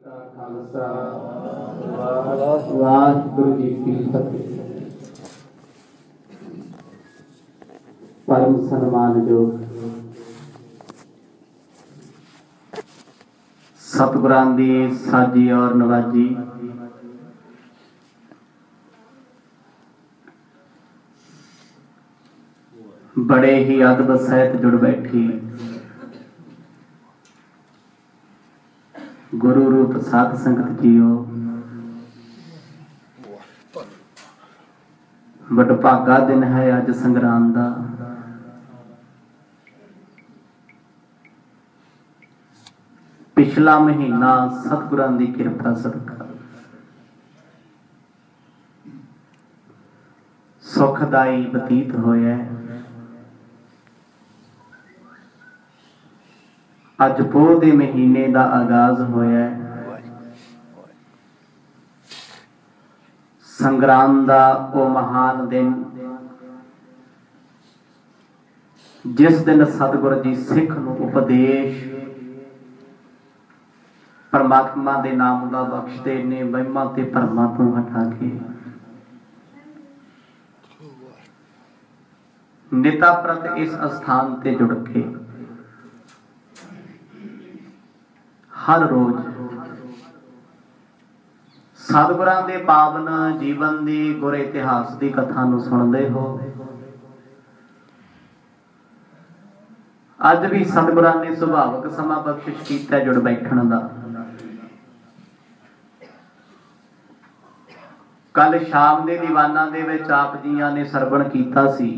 खालसा वाहिगुरु जी की फतेह। परम सन्मानयोग सतगुरां दी साजी और नवाजी बड़े ही अदब सहित जुड़ बैठी गुरु रूप साध संगत जीओ, वडभागा दिन है अज संग्राम दा। पिछला महीना सतगुरां दी किरपा सदका सुखदाई बतीत होया। अज पोह दे महीने दा आगाज होया। संग्राम दा ओ महान दिन जिस दिन सतगुरु जी सिख नूं उपदेश परमात्मा दे नाम दा बख्शदे ने, वहमां ते भरमां तों हटा के निता प्रत इस स्थान ते जुड़ के हर रोज सतगुरां दे पावन जीवन दी गुर इतिहास दी कथा नूं सुणदे हो। अज भी सतगुरां ने सुभावक समा बख्शिश कीता जुड़ बैठण दा। कल शाम दे दीवाना दे विच आप जीआं ने सरवण कीता सी।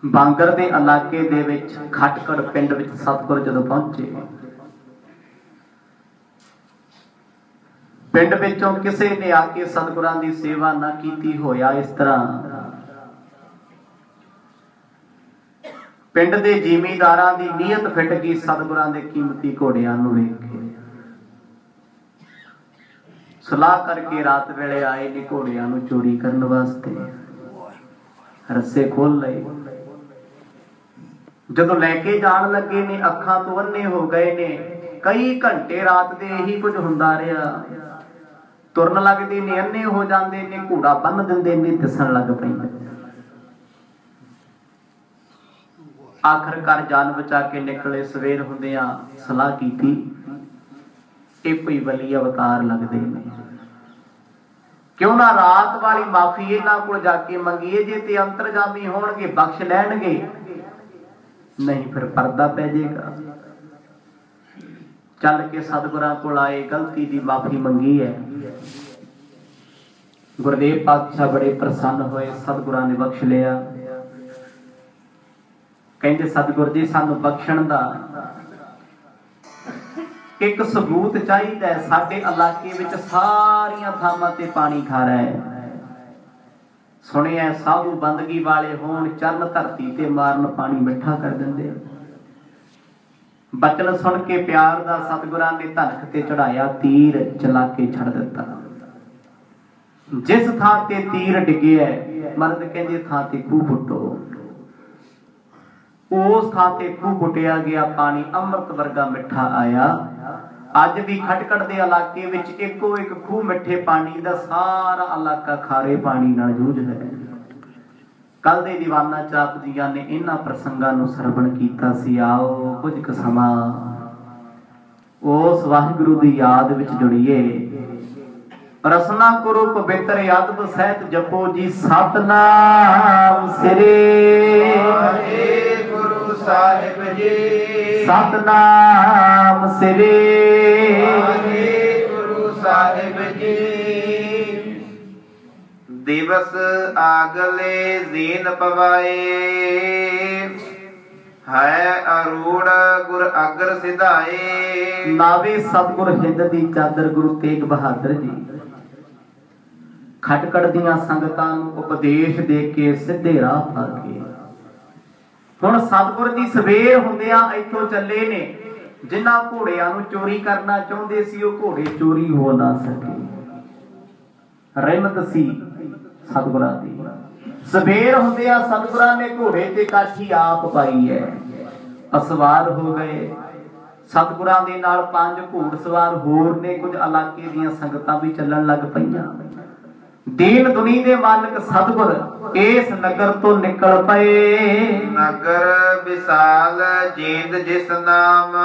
बांगर दे इलाके दे विच खटकड़ पिंड विच सतगुर जदों पहुंचे, पिंड विचों किसी ने आके सतगुरां दी सेवा ना कीती होया। इस तरह पिंड दे जिमीदारां दी नीयत फिट गई सतगुरां दे कीमती घोड़ियां नूं वेख के। सलाह करके रात वेले आए ने घोड़ियां नूं चोरी करन वास्ते। रस्से खोल लए, जदों लैके जान लगे ने अखां तो अन्ने हो गए ने। कई घंटे रात दे यही कुछ हुंदा रहा। तुरन लगदे ने, अन्ने हो जांदे ने, घोड़ा बन्न दिंदे ने, दिसन लग पैंदे। आखिरकार जान बचा के निकले। सवेर हुंदियां सलाह कीती ਇਹ कोई वली अवतार लगते ने, क्यों ना रात वाली माफी इन्हां कोल जाके मंगीए। जे ते अंतरजामी होणगे बख्श लैणगे, नहीं फिर पर्दा पै जाएगा। चल के सतगुरां कोल आए, गलती दी माफी मंगी है। गुरदेव पातशाह बड़े प्रसन्न होए, सतगुरां ने बख्श लिया। कहंदे सतगुर जी सानू बख्शण दा एक सबूत चाहिए। साडे इलाके विच सारियां थावां ते पानी खारा है। सुनिया साधु बंदगी वाले होण, चरण धरती ते मारन, पानी मिठा कर दिंदे। बचन सुन के प्यार दा सतगुरां ने धनख ते चढ़ाया, तीर चला के छड़ दिता। जिस थां ते तीर डिग्गिया मर्द कहंदे थां ते खूह पुट्टो। उस थां ते खूह पुटिया गया, पानी अमृत वर्गा मिठा आया। अज भी खटकड़ दे इलाके विच इको एक खूह मिठे पानी दा, सारा इलाका खारे पानी नाल जूझ है। कल दे दीवाना च आप जीआं ने इन्हां प्रसंगां नूं सरवण कीता सी। आओ कुछ क समां उस वाहिगुरू दी याद विच जुड़ीए। रसना करो पवित्र अदब सहित जपो जी सतनाम सिरे गुरु साहिब जी। सतनाम सिरे गुरु साहिब जी। दिवस आगले जीन पवाए, है अरूढ़ गुर अग्र सिधाए। नावे सतगुर हिंद दी चादर गुरु तेग बहादुर जी खटकड़ दियां संगतां नूं उपदेश दे के सिद्धे राह पा के हुण सतगुर जी सवेर हुंदियां इत्थों चले ने। जिन्हां घोड़ियां नूं चोरी करना चाहुंदे सी, ओह घोड़े चोरी हो ना सके। रहमत सी सतगुरां दी। सवेर हुंदियां सतगुरां ने घोड़े ते काठी आप पाई है। असवार हो गए। सतगुरां दे नाल 5 घोड़सवार होर ने, कुछ इलाके दीयां संगतां भी चलण लग पईयां। दीन दुनी दे मालिक सतगुर इस नगर तो निकल पए। नगर विशाल जींद जिस नाम,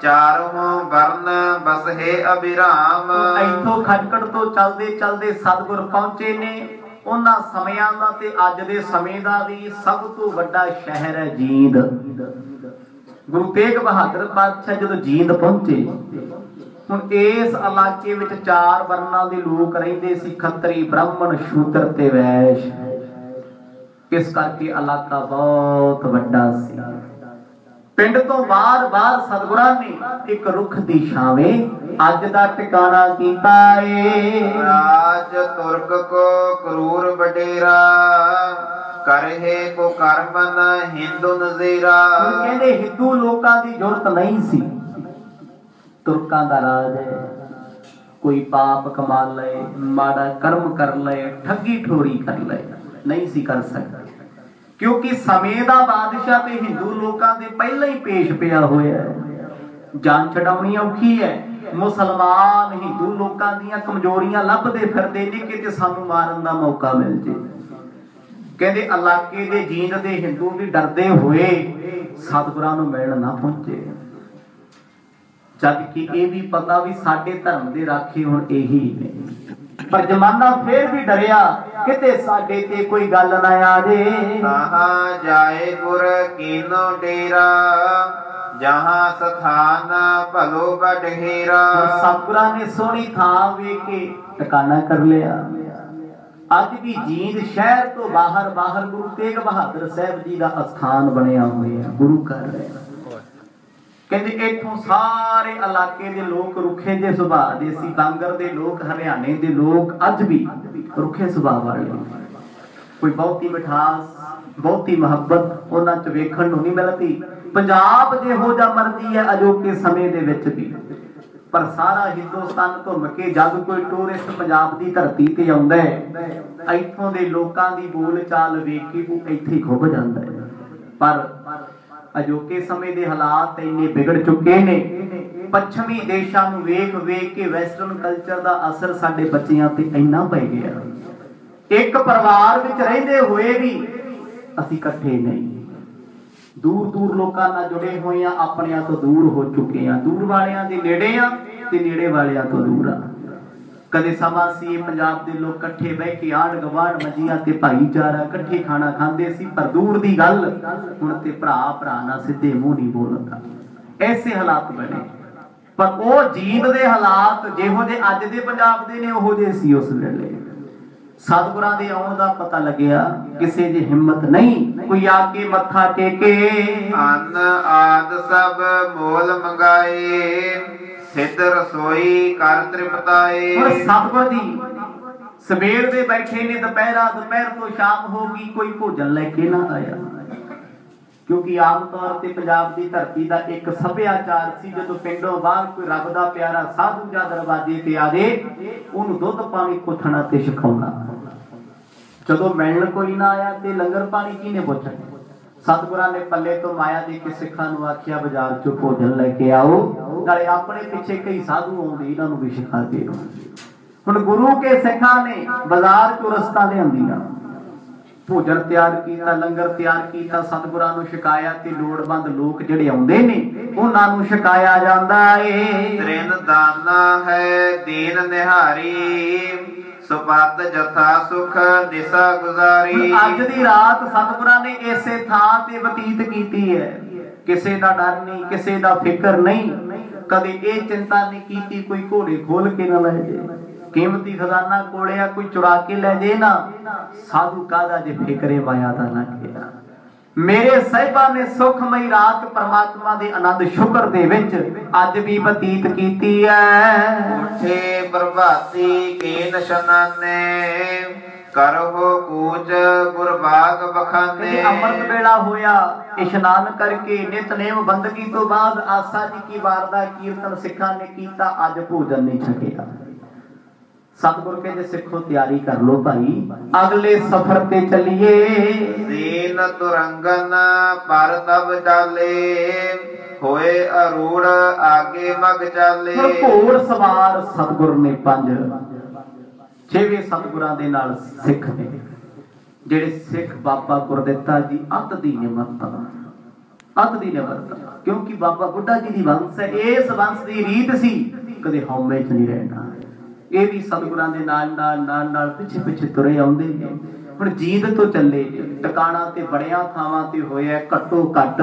चारों वर्ण बसहे अभिराम। इथों खटकड़ तो चलदे चलदे सतगुर पहुंचे ने उन्हां समयां दा ते अज दे समय दा भी सब तो वड्डा शहर है जींद। गुरु तेग बहादुर पातशाह जदों जींद पहुंचे, हुण इस इलाके विच 4 वर्णां दे लोक रहिंदे सी, खत्तरी ब्राह्मण शूद्र ते वैश्य। इस करके इलाका बहुत वड्डा सी। पिंड तो बार-बार सतगुरां ने एक रुख दी छावें अज दा ठिकाना कीता ए। राज तुर्क को क्रूर वडेरा, करहे को कर्मन हिंदू नजीरा। कहंदे हिंदू लोकां दी जरूरत नहीं सी, तुर्कां दा राज है। कोई पाप कमा ले, माड़ा कर्म कर ले, ठगी ठोरी कर ले, नहीं सी कर सकदा, क्योंकि समय दा बादशाह ते हिंदू लोकां दे पहले ही पेश पिया होया है। जान छडाउणी औखी है। मुसलमान हिंदू लोकां दीयां कमजोरियां लभदे फिरदे ने कि सानू मारन दा मौका मिल जे। कहंदे इलाके दे जींद दे हिंदू भी डरदे होए सतगुरां नूं मिलण ना पहुंचे, जबकि ये भी पता भी साडे धर्म दे राखे हुण यही ने। पर जमाना फिर भी डरिया किते साडे ते कोई गल ना आ जे। कहाँ जाए गुर कीनो डेरा, जहाँ स्थान भलो बडहेरा। सतगुरां ने सोहनी थां वेख के ठिकाना कर लिया। अज भी जींद शहर तो बाहर बाहर गुरु तेग बहादुर साहब जी का अस्थान बनया होया, गुरु घर है। कहते इथों सारे इलाके दे लोग रुखे जे सुभाअ दे सी। बांगर दे लोग, हरियाणे दे लोग अज भी रुखे सुभाअ वाले। कोई बहुती मिठास, बहुती मुहब्बत उन्हां च वेखण नूं नहीं मिलती। पंजाब जिहो जिहा मर्जी है अजोके समय दे विच भी, पर सारा हिंदुस्तान घुम के जब कोई टूरिस्ट पंजाब की धरती ते आउंदा है, इथों दे लोकां दी बोल चाल वेख के वो इत्थे खुभ जांदा है। पर अजोके समय दे हालात इन्ने बिगड़ चुके ने, पश्चिमी देशां नूं वेख वेख के वैसटर्न कल्चर दा असर साडे बच्चियां ते इन्ना पै गया। एक परिवार विच रहिंदे होए भी असीं इकट्ठे नहीं, दूर दूर लोकां नाल जुड़े होए आ, अपणियां तो दूर हो चुके आ। दूर वालियां दे नेड़े आ ते नेड़े वालियां तो दूर आ। कदे समा सी पंजाब दे लोग इकट्ठे बह के आंढ गवांढ मंजियां ते भाईचारा इकट्ठे खाना खांदे सी, पर दूर दी गल हुण ते भरा भरा नाल सिद्धे मूंह नहीं बोलदा। ऐसे हालात बने। पर वो जींद दे हालात जिहो जे अज दे पंजाब दे ने ओहो जे सी उस वेले। सतगुरां दे आउण दा पता लग्या, किसे दी हिम्मत नहीं कोई आके मत्था टेके। अन्न आद सब मोल मंगाए, सिद्ध रसोई कर तृप्ताए। सतगुर दी सवेर दे बैठे ने, दोपहर तो शाम होगी, कोई भोजन लेके ना आया। क्योंकि आम तौर ते पंजाब दी धरती दा एक सभ्याचार सी, जदों पिंडों बाहर कोई रब दा प्यारा साधु जा दरवाजे ते आ जाए, उहनूं दुध पानी पुछना ते छकाउणा। जदों मिलण कोई ना आया ते लंगर पानी किहने पुछना। सतगुरां ने पल्ले तो माया दे के सिखां नूं आखिया बाजार चों भोजन लेके आओ, नाले अपने पिछे कई साधु आउंदे इन्हां नूं भी सिखा के। हुण गुरु के सिखां ने बाजार चों रस्ता लिआंदियां, भोजन तैयार किया, लंगर तैयार किया, सतगुरां नूं छकाया ते लोड़वंद लोक जिहड़े आउंदे ने उहनां नूं छकाया जांदा है। तृण दाना है दीन निहारी, सुपत जथा सुख दिशा गुजारी। अज दी रात सतगुरां ने इसे थां ते बतीत कीती है। किसे दा डर नहीं, किसे दा फिकर नहीं, कदे ये चिंता नहीं कीती कोई घोड़े खोल के ना ले जाए, कीमती खजाना कोलिया कोई चुरा के ले जाए ना। साधु कादा जे फिकरे माया दा ना किया। मेरे साहिबा ने सुखमई रात परमात्मा दे आनंद शुक्र दे विच अज भी बतीत कीती है। उठे प्रभाती के नशनाने, करहो कूच गुरबाग बखाने। अमृत वेला होया, इशनान करके नितनेम बंदगी तो बाद आसा जी की वार दा कीर्तन सिखां ने कीता, अज भोजन नहीं छकिया। सतगुरु कहते सिखो तैयारी कर लो भाई, अगले सफर ते चलिए। दीन तुरंगन पर तब चाले, होए अरूढ़ आगे मग चाले। घोड़ सवार सतगुर ने पंज, छेवें सतगुरां दे नाल सिख ने जेड़े सिख बाबा गुरदित्ता जी अत दी निमरता, अत दी निमरता, क्योंकि बाबा बुढ़ा जी दी वंश है, इस वंश दी रीत सी कदे हौमे च नहीं रहना। ये भी सतगुरां दे नाल नाल नाल नाल पिछे पिछे तुरे आउंदे ने। हुण जींद तो चले टिकाणा ते बड़ियां थावां ते होया घट्टो घट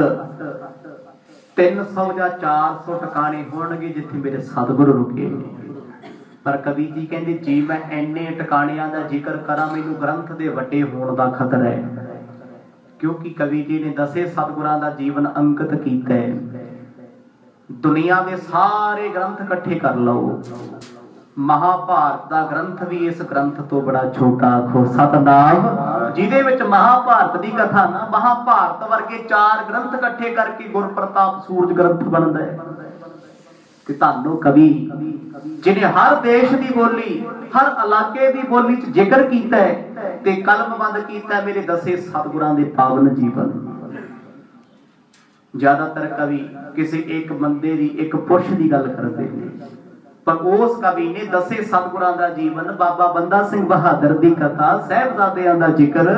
300 ਜਾਂ 400 ਟਿਕਾਣੇ होणगे जिथे मेरे सतगुरु रुके ने। पर कवि जी कहते जी मैं इन्ने टिकाणियां दा जिक्र करा मैनू ग्रंथ दे वड्डे होण दा खतरा है, क्योंकि कवि जी ने 10 सतगुरां दा जीवन अंकित कीता है। दुनिया दे सारे ग्रंथ इकट्ठे कर लो, महाभारत दा ग्रंथ भी इस ग्रंथ तो बड़ा छोटा। आखो सतनाम, जिहदे विच महाभारत दी कथा ना, महाभारत वर्गे 4 ग्रंथ इकट्ठे करके गुरप्रताप सूरज ग्रंथ बनदा है। कि तानू कवि जिन्हें हर देश की बोली, हर इलाके की बोली च जिक्र कीता है ते कलमबंद कीता है मेरे 10 सतगुरां दे पावन जीवन। ज्यादातर कवि किसी एक बंदे दी, एक पुरुष की गल करते हैं, पर उस कवि ने 10 सतगुरां दा जीवन, बाबा बंदा सिंह बहादुर दी कथा, साहिबजादियां दा जिक्र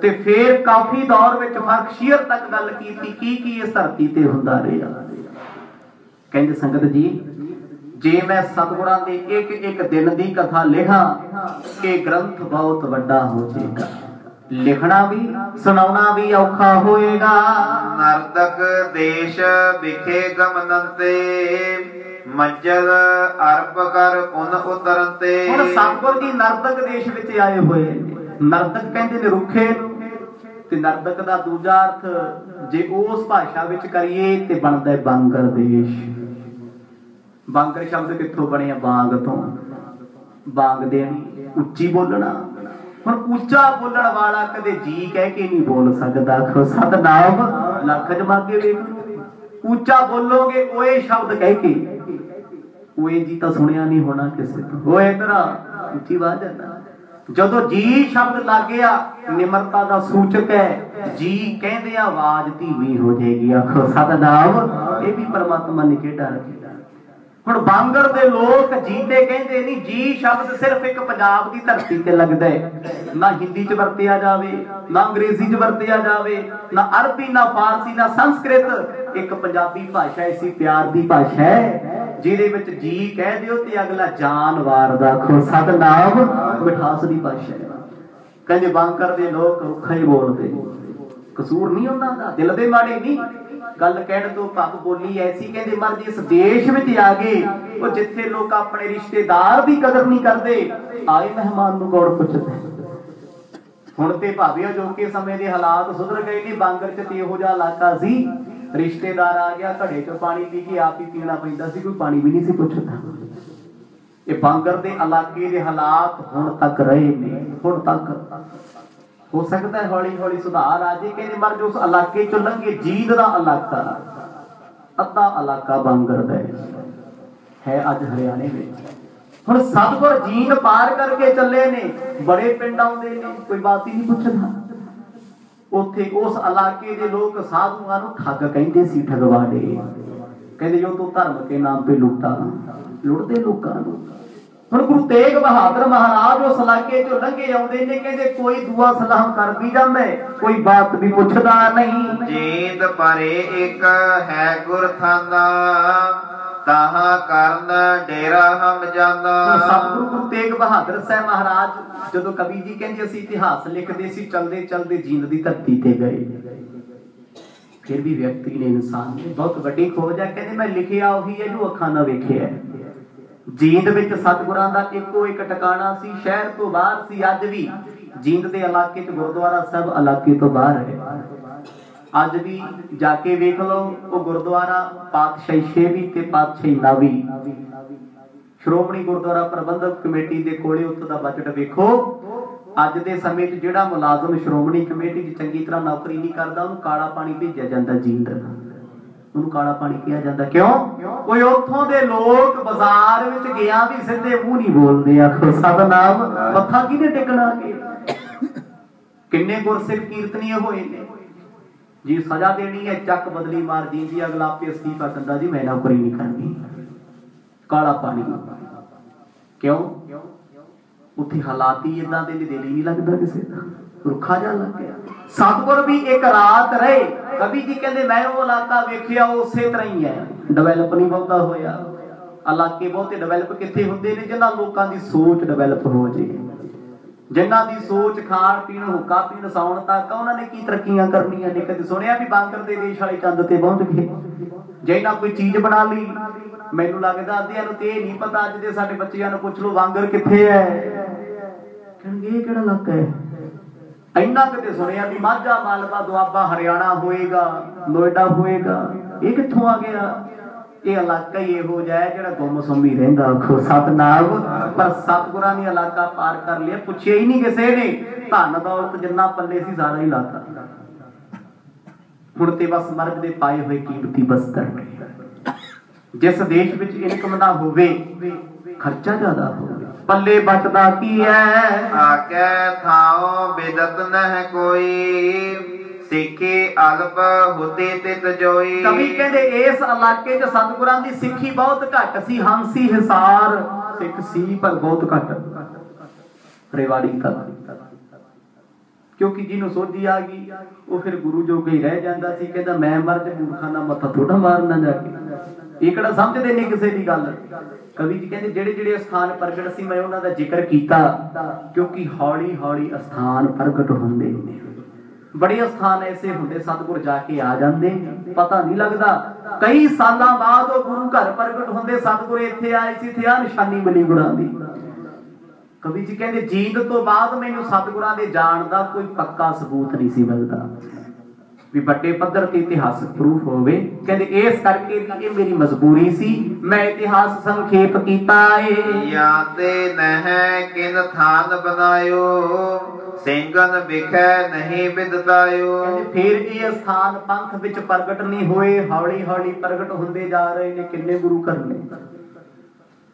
ते फिर काफी दौर विच फर्खशीर तक गल की इस धरती ते हुंदा रहा। कहते संगत जी जे मैं सतगुरां दे एक एक दिन दी कथा लिखा, ये ग्रंथ बहुत वड्डा हो जाएगा, लिखना भी सुनाना भी औखा होएगा। नर्तक देश विखे गमनंते, मज्जर अर्प कर पुन उतरंते। हुण सतगुर जी नर्तक देश विच आए होए। नर्तक कहते ने रुखे ते नर्तक दा दूजा अर्थ जे उस भाषा विच करिए ते बनदा है बांगर देश। बांगर शब्द कित्थों बने? बांग तो, बांग देनी, उच्ची बोलना। हुण उच्चा बोलण वाला कदे जी कह के नहीं बोल सकदा। सतनाम लख जमागे वेख, उच्चा बोलोगे ओए शब्द कह के, ओए जी तो सुनिया नहीं होना किसी तो, ओए तेरा उच्ची आवाज है। जदों जी शब्द लग गया निमरता का सूचक है, जी कहते आवाज धीमी हो जाएगी। आखो सतनाम, ये भी परमात्मा ने केड़ा रखा। हुण बांगर दे लोग जीते कहते नहीं, जी शब्द सिर्फ एक पंजाब की धरती ते लगदा है, ना हिंदी च वरतिया जावे, ना अंग्रेजी च वरतिया जावे, ना अरबी, ना फारसी, ना संस्कृत। एक पंजाबी भाषा ऐसी प्यार दी भाषा है जिहदे विच जी कह दिओ ते अगला जान वार दा। खो सतनाम, मिठास दी भाषा है। कहंदे बांगर दे लोग रुखा ही बोलदे, कसूर नहीं उन्हां दा, दिल दे माड़े नहीं, गल कहण तो पग बोली ऐसी। कहंदे मर जिस देश विच आ गए वो जिथे लोग अपने रिश्तेदार दी कदर नहीं करदे, आए मेहमान नूं कौन पुछदा। हुण ते भावे अजोके समय दे हालात सुधर गए ने। बांगर च ते इहो जिहा इलाका सी, रिश्तेदार आ गया घड़े चों पानी पी के आप ही पीना पैंदा सी, कोई पानी भी नहीं सी पुछदा। ये बांगर दे इलाके दे हालात हुण तक रहे ने, हुण तक। हो सकता है हौली हौली सुधार आ जाए। कहते मर जो उस इलाके चो लंघे, जींद दा इलाका, अद्धा इलाका बांगर दा है अज हरियाणे में। हुण सतगुर जींद पार करके चले ने, बड़े पिंड आउंदे ने, कोई बात ही नहीं पुछदा। उत्थे उस इलाके दे लोग साधुआं नूं ठग कहंदे सी, ठगवाड़े। कहंदे जो तू धर्म के नाम पे लुटा, लुटदे लोकां नूं। हुण गुरु तेग बहादुर महाराज उस इलाके चो लंघे आउंदे ने, कहंदे कोई दुआ सलाम कर भी जांदे, कोई बात भी पुछदा नहीं। जीत परे एक है गुर थाना, ताहा करन डेरा हम जाना। सतगुरु गुरु तेग बहादुर साहब महाराज जदों कवि जी कहंदे असीं इतिहास लिखदे सी, चलदे चलदे जींद दी धरती ते गए। फिर भी व्यक्ति ने, इंसान ने बहुत वड्डी खोज है। कहंदे मैं लिखिया ओही है जो अखां नाल वेखिया। जींद विच सतगुरां दा इक्को एक टिकाणा सी, शहर तो बाहर सी। अज भी जींद दे इलाके च गुरुद्वारा साहब इलाके तो बाहर है। अज भी जाके वेख लो वो गुरुद्वारा पातशाही छेवीं ते पातशाही नावी, श्रोमणी गुरुद्वारा प्रबंधक कमेटी दे कोले उत्थे दा बजट वेखो। अज दे समय च जिहड़ा मुलाजम श्रोमणी कमेटी च चंगी तरह नौकरी नहीं करदा, उहनूं काला पानी भेजिया जांदा जींद। ਉਹਨੂੰ ਕਾਲਾ ਪਾਣੀ ਕਿਹਾ ਜਾਂਦਾ। ਕਿਉਂ? ਕੋਈ ਉੱਥੋਂ ਦੇ ਲੋਕ ਬਾਜ਼ਾਰ ਵਿੱਚ ਗਿਆ ਵੀ ਸਿੱਧੇ ਮੂੰਹ ਨਹੀਂ ਬੋਲਦੇ। ਆਖੋ ਸਤਨਾਮ। ਮੱਥਾ ਕਿਹਨੇ ਟੇਕਣਾ ਕੇ? ਕਿੰਨੇ ਗੁਰਸਿੱਖ ਕੀਰਤਨੀਏ ਹੋਏ ਨੇ ਜੀ। ਸਜ਼ਾ ਦੇਣੀ ਹੈ, ਚੱਕ ਬਦਲੀ ਮਾਰ ਦੀ ਜੀ। ਅਗਲਾ ਆਪੇ ਅਸਤੀਫਾ ਦਿੰਦਾ ਜੀ, ਮੈਂ ਨੌਕਰੀ ਨਹੀਂ ਕਰਨੀ। ਕਾਲਾ ਪਾਣੀ। ਕਿਉਂ? ਉੱਥੇ ਹਾਲਾਤ ਹੀ ਇਦਾਂ ਦੇ, ਦਿਲ ਹੀ ਨਹੀਂ ਲੱਗਦਾ ਕਿਸੇ ਦਾ, ਰੁੱਖਾ ਜਿਹਾ ਲੱਗ ਗਿਆ। ਸਤਿਗੁਰ ਵੀ ਇੱਕ ਰਾਤ ਰਹੇ। ਕਵੀ ਜੀ ਕਹਿੰਦੇ ਮੈਂ ਉਹ ਇਲਾਕਾ ਵੇਖਿਆ ਉਸੇ ਤਰ੍ਹਾਂ ਹੀ ਹੈ, ਡਿਵੈਲਪ ਨਹੀਂ ਬਹੁਤਾ ਹੋਇਆ। ਇਲਾਕੇ ਬਹੁਤੇ ਡਿਵੈਲਪ ਕਿੱਥੇ ਹੁੰਦੇ ਨੇ? ਜਿਨ੍ਹਾਂ ਲੋਕਾਂ ਦੀ ਸੋਚ ਡਿਵੈਲਪ ਹੋ ਜੇ, ਜਿਨ੍ਹਾਂ ਦੀ ਸੋਚ ਖਾਣ ਪੀਣ, ਹੁੱਕਾ ਪੀਣ, ਸੌਣ ਤੱਕ, ਉਹਨਾਂ ਨੇ ਕੀ ਤਰੱਕੀਆਂ ਕਰਨੀਆਂ ਨੇ? ਕਦੇ ਸੁਣਿਆ ਵੀ ਬਾਂਗਰ ਦੇ ਦੇਸ਼ ਵਾਲੇ ਚੰਦ ਤੇ ਪਹੁੰਚ ਗਏ? ਜੇ ਨਾ ਕੋਈ ਚੀਜ਼ ਬਣਾ ਲਈ। ਮੈਨੂੰ ਲੱਗਦਾ ਅੱਧਿਆਂ ਨੂੰ ਤੇ ਇਹ ਨਹੀਂ ਪਤਾ, ਅੱਜ ਦੇ ਸਾਡੇ ਬੱਚਿਆਂ ਨੂੰ ਪੁੱਛ ਲਓ ਬਾਂਗਰ ਕਿੱਥੇ ਹੈ, ਕਹਿਣਗੇ ਇਹ ਕਿਹੜਾ ਇਲਾਕਾ ਹੈ। ਇੰਨਾ ਕਿਤੇ ਸੁਣਿਆ ਵੀ ਮਾਝਾ, ਮਾਲਵਾ, ਦੁਆਬਾ, ਹਰਿਆਣਾ ਹੋਏਗਾ, ਨੋਇਡਾ ਹੋਏਗਾ, ਇਹ ਕਿੱਥੋਂ ਆ ਗਿਆ? ਇਹ ਇਲਾਕਾ ਹੀ ਇਹੋ ਜਿਹਾ ਹੈ ਜਿਹੜਾ ਗੁੰਮਸੁੰਮੀ ਰਹਿੰਦਾ। ਆਖੋ ਸਤਨਾਮ। ਪਰ ਸਤਿਗੁਰਾਂ ਨੇ ਇਲਾਕਾ ਪਾਰ ਕਰ ਲਿਆ, ਪੁੱਛਿਆ ਹੀ ਨਹੀਂ ਕਿਸੇ ਨੇ। ਧਨ ਦੌਲਤ ਜਿੰਨਾ ਪੱਲੇ ਸੀ ਸਾਰਾ ਹੀ ਲਾਤਾ। ਹੁਣ ਤੇ ਬਸ ਮਰਗ ਦੇ ਪਾਏ ਹੋਏ ਕੀਮਤੀ ਬਸਤਰ ਨੇ। ਜਿਸ ਦੇਸ਼ ਵਿੱਚ ਇਨਕਮ ਨਾ ਹੋਵੇ, ਖਰਚਾ ਜ਼ਿਆਦਾ ਹੋਵੇ, ਪੱਲੇ ਬਚਦਾ ਕੀ ਹੈ? ਆਕੇ ਥਾਓ ਬਿਦਤ ਨਹਿ ਕੋਈ, ਸਿੱਖੀ ਅਲਪ ਹੁਤੀ ਤਿਤ ਜੋਈ। ਕਵੀ ਕਹਿੰਦੇ ਇਸ ਇਲਾਕੇ 'ਚ ਸਤਿਗੁਰਾਂ ਦੀ ਸਿੱਖੀ ਬਹੁਤ ਘੱਟ ਸੀ। ਹਾਂਸੀ ਹਿਸਾਰ ਸਿੱਖ ਸੀ ਪਰ ਬਹੁਤ ਘੱਟ, ਰੇਵਾੜੀ ਤੱਕ। ਕਿਉਂਕਿ ਜਿਹਨੂੰ ਸੋਝੀ ਆ ਗਈ ਉਹ ਫਿਰ ਗੁਰੂ ਜੋਗਾ ਹੀ ਰਹਿ ਜਾਂਦਾ ਸੀ। ਕਹਿੰਦਾ ਮੈਂ ਮਰ ਜਾ, ਮੂਰਖਾਂ ਨਾਲ ਮੱਥਾ ਥੋੜਾ ਮਾਰਨਾ ਜਾ ਕੇ। ਇਹ ਕਿਹੜਾ ਸਮਝਦੇ ਨਹੀਂ ਕਿਸੇ ਦੀ ਗੱਲ। ਕਵੀ ਜੀ ਕਹਿੰਦੇ ਜਿਹੜੇ ਜਿਹੜੇ ਅਸਥਾਨ ਪ੍ਰਗਟ ਸੀ ਮੈਂ ਉਹਨਾਂ ਦਾ ਜ਼ਿਕਰ ਕੀਤਾ, ਕਿਉਂਕਿ ਹੌਲੀ ਹੌਲੀ ਅਸਥਾਨ ਪ੍ਰਗਟ ਹੁੰਦੇ ਨੇ। ਬੜੇ ਅਸਥਾਨ ਐਸੇ ਹੁੰਦੇ ਸਤਿਗੁਰ ਜਾ ਕੇ ਆ ਜਾਂਦੇ, ਪਤਾ ਨਹੀਂ ਲੱਗਦਾ। ਕਈ ਸਾਲਾਂ ਬਾਅਦ ਉਹ ਗੁਰੂ ਘਰ ਪ੍ਰਗਟ ਹੁੰਦੇ। ਸਤਿਗੁਰ ਇੱਥੇ ਆਏ ਸੀ, ਇੱਥੇ ਆ ਨਿਸ਼ਾਨੀ ਮਿਲੀ ਗੁਰਾਂ ਦੀ। ਕਵੀ ਜੀ ਕਹਿੰਦੇ ਜੀਂਦ ਤੋਂ ਬਾਅਦ ਮੈਨੂੰ ਸਤਿਗੁਰਾਂ ਦੇ ਜਾਣ ਦਾ ਕੋਈ ਪੱਕਾ ਸਬੂਤ ਨਹੀਂ ਸੀ ਮਿਲਦਾ ਵੀ ਵੱਡੇ ਪੱਧਰ ਤੇ ਇਤਿਹਾਸਕ ਪ੍ਰੂਫ ਹੋਵੇ। ਕਹਿੰਦੇ ਇਸ ਕਰਕੇ ਵੀ ਇਹ ਮੇਰੀ ਮਜਬੂਰੀ ਸੀ, ਮੈਂ ਇਤਿਹਾਸ ਸੰਖੇਪ ਕੀਤਾ ਏ। ਜਾਂ ਤੇ ਨਹਿ ਕਿਨ ਥਾਨ ਬਣਾਇਓ, ਸਿੰਘਨ ਵਿਖੇ ਨਹੀਂ ਵਿਦਤਾਇਓ। ਕਹਿੰਦੇ ਫਿਰ ਇਹ ਸਥਾਨ ਪੰਥ ਵਿੱਚ ਪ੍ਰਗਟ ਨਹੀਂ ਹੋਏ, ਹੌਲੀ ਹੌਲੀ ਪ੍ਰਗਟ ਹੁੰਦੇ ਜਾ ਰਹੇ ਨੇ। ਕਿੰਨੇ ਗੁਰੂ ਘਰ ਨੇ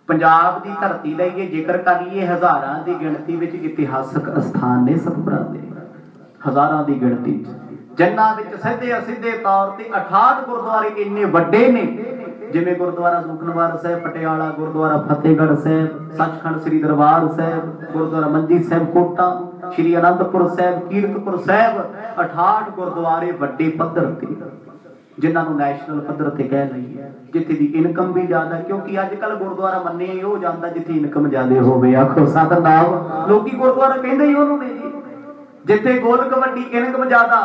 ਪੰਜਾਬ ਦੀ ਧਰਤੀ ਦਾ ਇਹ ਜ਼ਿਕਰ ਕਰ ਲਈਏ, ਹਜ਼ਾਰਾਂ ਦੀ ਗਿਣਤੀ ਵਿੱਚ ਇਤਿਹਾਸਕ ਅਸਥਾਨ ਨੇ ਸਤਿਗੁਰਾਂ ਦੇ, ਹਜ਼ਾਰਾਂ ਦੀ ਗਿਣਤੀ ਜਿਨ੍ਹਾਂ ਵਿੱਚ ਸਿੱਧੇ ਅਸਿੱਧੇ ਤੌਰ ਤੇ 68 ਗੁਰਦੁਆਰੇ ਇੰਨੇ ਵੱਡੇ ਨੇ, ਜਿਵੇਂ ਗੁਰਦੁਆਰਾ ਦੂਖਨਿਵਾਰਨ ਸਾਹਿਬ ਪਟਿਆਲਾ, ਗੁਰਦੁਆਰਾ ਫਤਿਹਗੜ੍ਹ ਸਾਹਿਬ, ਸੱਚਖੰਡ ਸ੍ਰੀ ਦਰਬਾਰ ਸਾਹਿਬ, ਗੁਰਦੁਆਰਾ ਮੰਜੀ ਸਾਹਿਬ ਕੋਟਾ, ਸ੍ਰੀ ਅਨੰਦਪੁਰ ਸਾਹਿਬ, ਕੀਰਤਪੁਰ ਸਾਹਿਬ। 68 ਗੁਰਦੁਆਰੇ ਵੱਡੇ ਪੱਧਰ ਤੇ, ਜਿਨ੍ਹਾਂ ਨੂੰ ਨੈਸ਼ਨਲ ਪੱਧਰ ਤੇ ਕਹਿ ਲਈਏ, ਜਿੱਥੇ ਦੀ ਇਨਕਮ ਵੀ ਜ਼ਿਆਦਾ। ਕਿਉਂਕਿ ਅੱਜ ਕੱਲ ਗੁਰਦੁਆਰਾ ਮੰਨੇ ਉਹ ਜਾਂਦਾ ਜਿੱਥੇ ਇਨਕਮ ਜ਼ਿਆਦਾ ਹੋਵੇ। ਆਖੋ ਸਤਨਾਮ। ਲੋਕੀ ਗੁਰਦੁਆਰਾ ਕਹਿੰਦੇ ਹੀ ਉਹਨੂੰ ਨੇ ਜੀ, ਜਿੱਥੇ ਗੋਲਕ ਵੱਡੀ ਇਨਕਮ ਜ਼ਿਆਦਾ,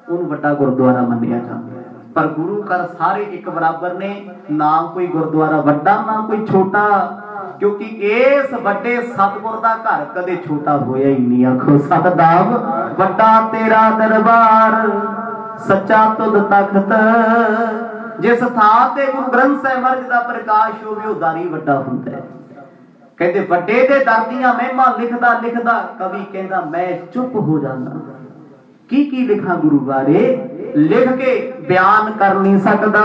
ਉਹਨੂੰ ਵੱਡਾ ਗੁਰਦੁਆਰਾ ਮੰਨਿਆ ਜਾਂਦਾ। ਪਰ ਗੁਰੂ ਘਰ ਸਾਰੇ ਇੱਕ ਬਰਾਬਰ ਨੇ, ਨਾ ਕੋਈ ਗੁਰਦੁਆਰਾ ਵੱਡਾ ਨਾ ਕੋਈ ਛੋਟਾ, ਕਿਉਂਕਿ ਇਸ ਵੱਡੇ ਸਤਿਗੁਰ ਦਾ ਘਰ ਕਦੇ ਛੋਟਾ ਹੋਇਆ ਹੀ ਨਹੀਂ। ਆਖੋ ਸਤਨਾਮ। ਵੱਡਾ ਤੇਰਾ ਦਰਬਾਰ, ਸੱਚਾ ਤੁਧ ਤਖਤ, ਜਿਸ ਥਾਂ ਤੇ ਗੁਰੂ ਗ੍ਰੰਥ ਸਾਹਿਬ ਮਹਾਰਾਜ ਦਾ ਪ੍ਰਕਾਸ਼ ਹੋਵੇ ਉਹ ਦਰ ਹੀ ਵੱਡਾ ਹੁੰਦਾ ਹੈ। ਕਹਿੰਦੇ ਵੱਡੇ ਦੇ ਦਰ ਦੀਆਂ ਮਹਿਮਾ ਲਿਖਦਾ ਲਿਖਦਾ ਕਵੀ ਕਹਿੰਦਾ ਮੈਂ ਚੁੱਪ ਹੋ ਜਾਂਦਾ। ਕੀ ਲਿਖਾਂ ਗੁਰੂ ਬਾਰੇ, ਲਿਖ ਕੇ ਬਿਆਨ ਕਰ ਨਹੀਂ ਸਕਦਾ।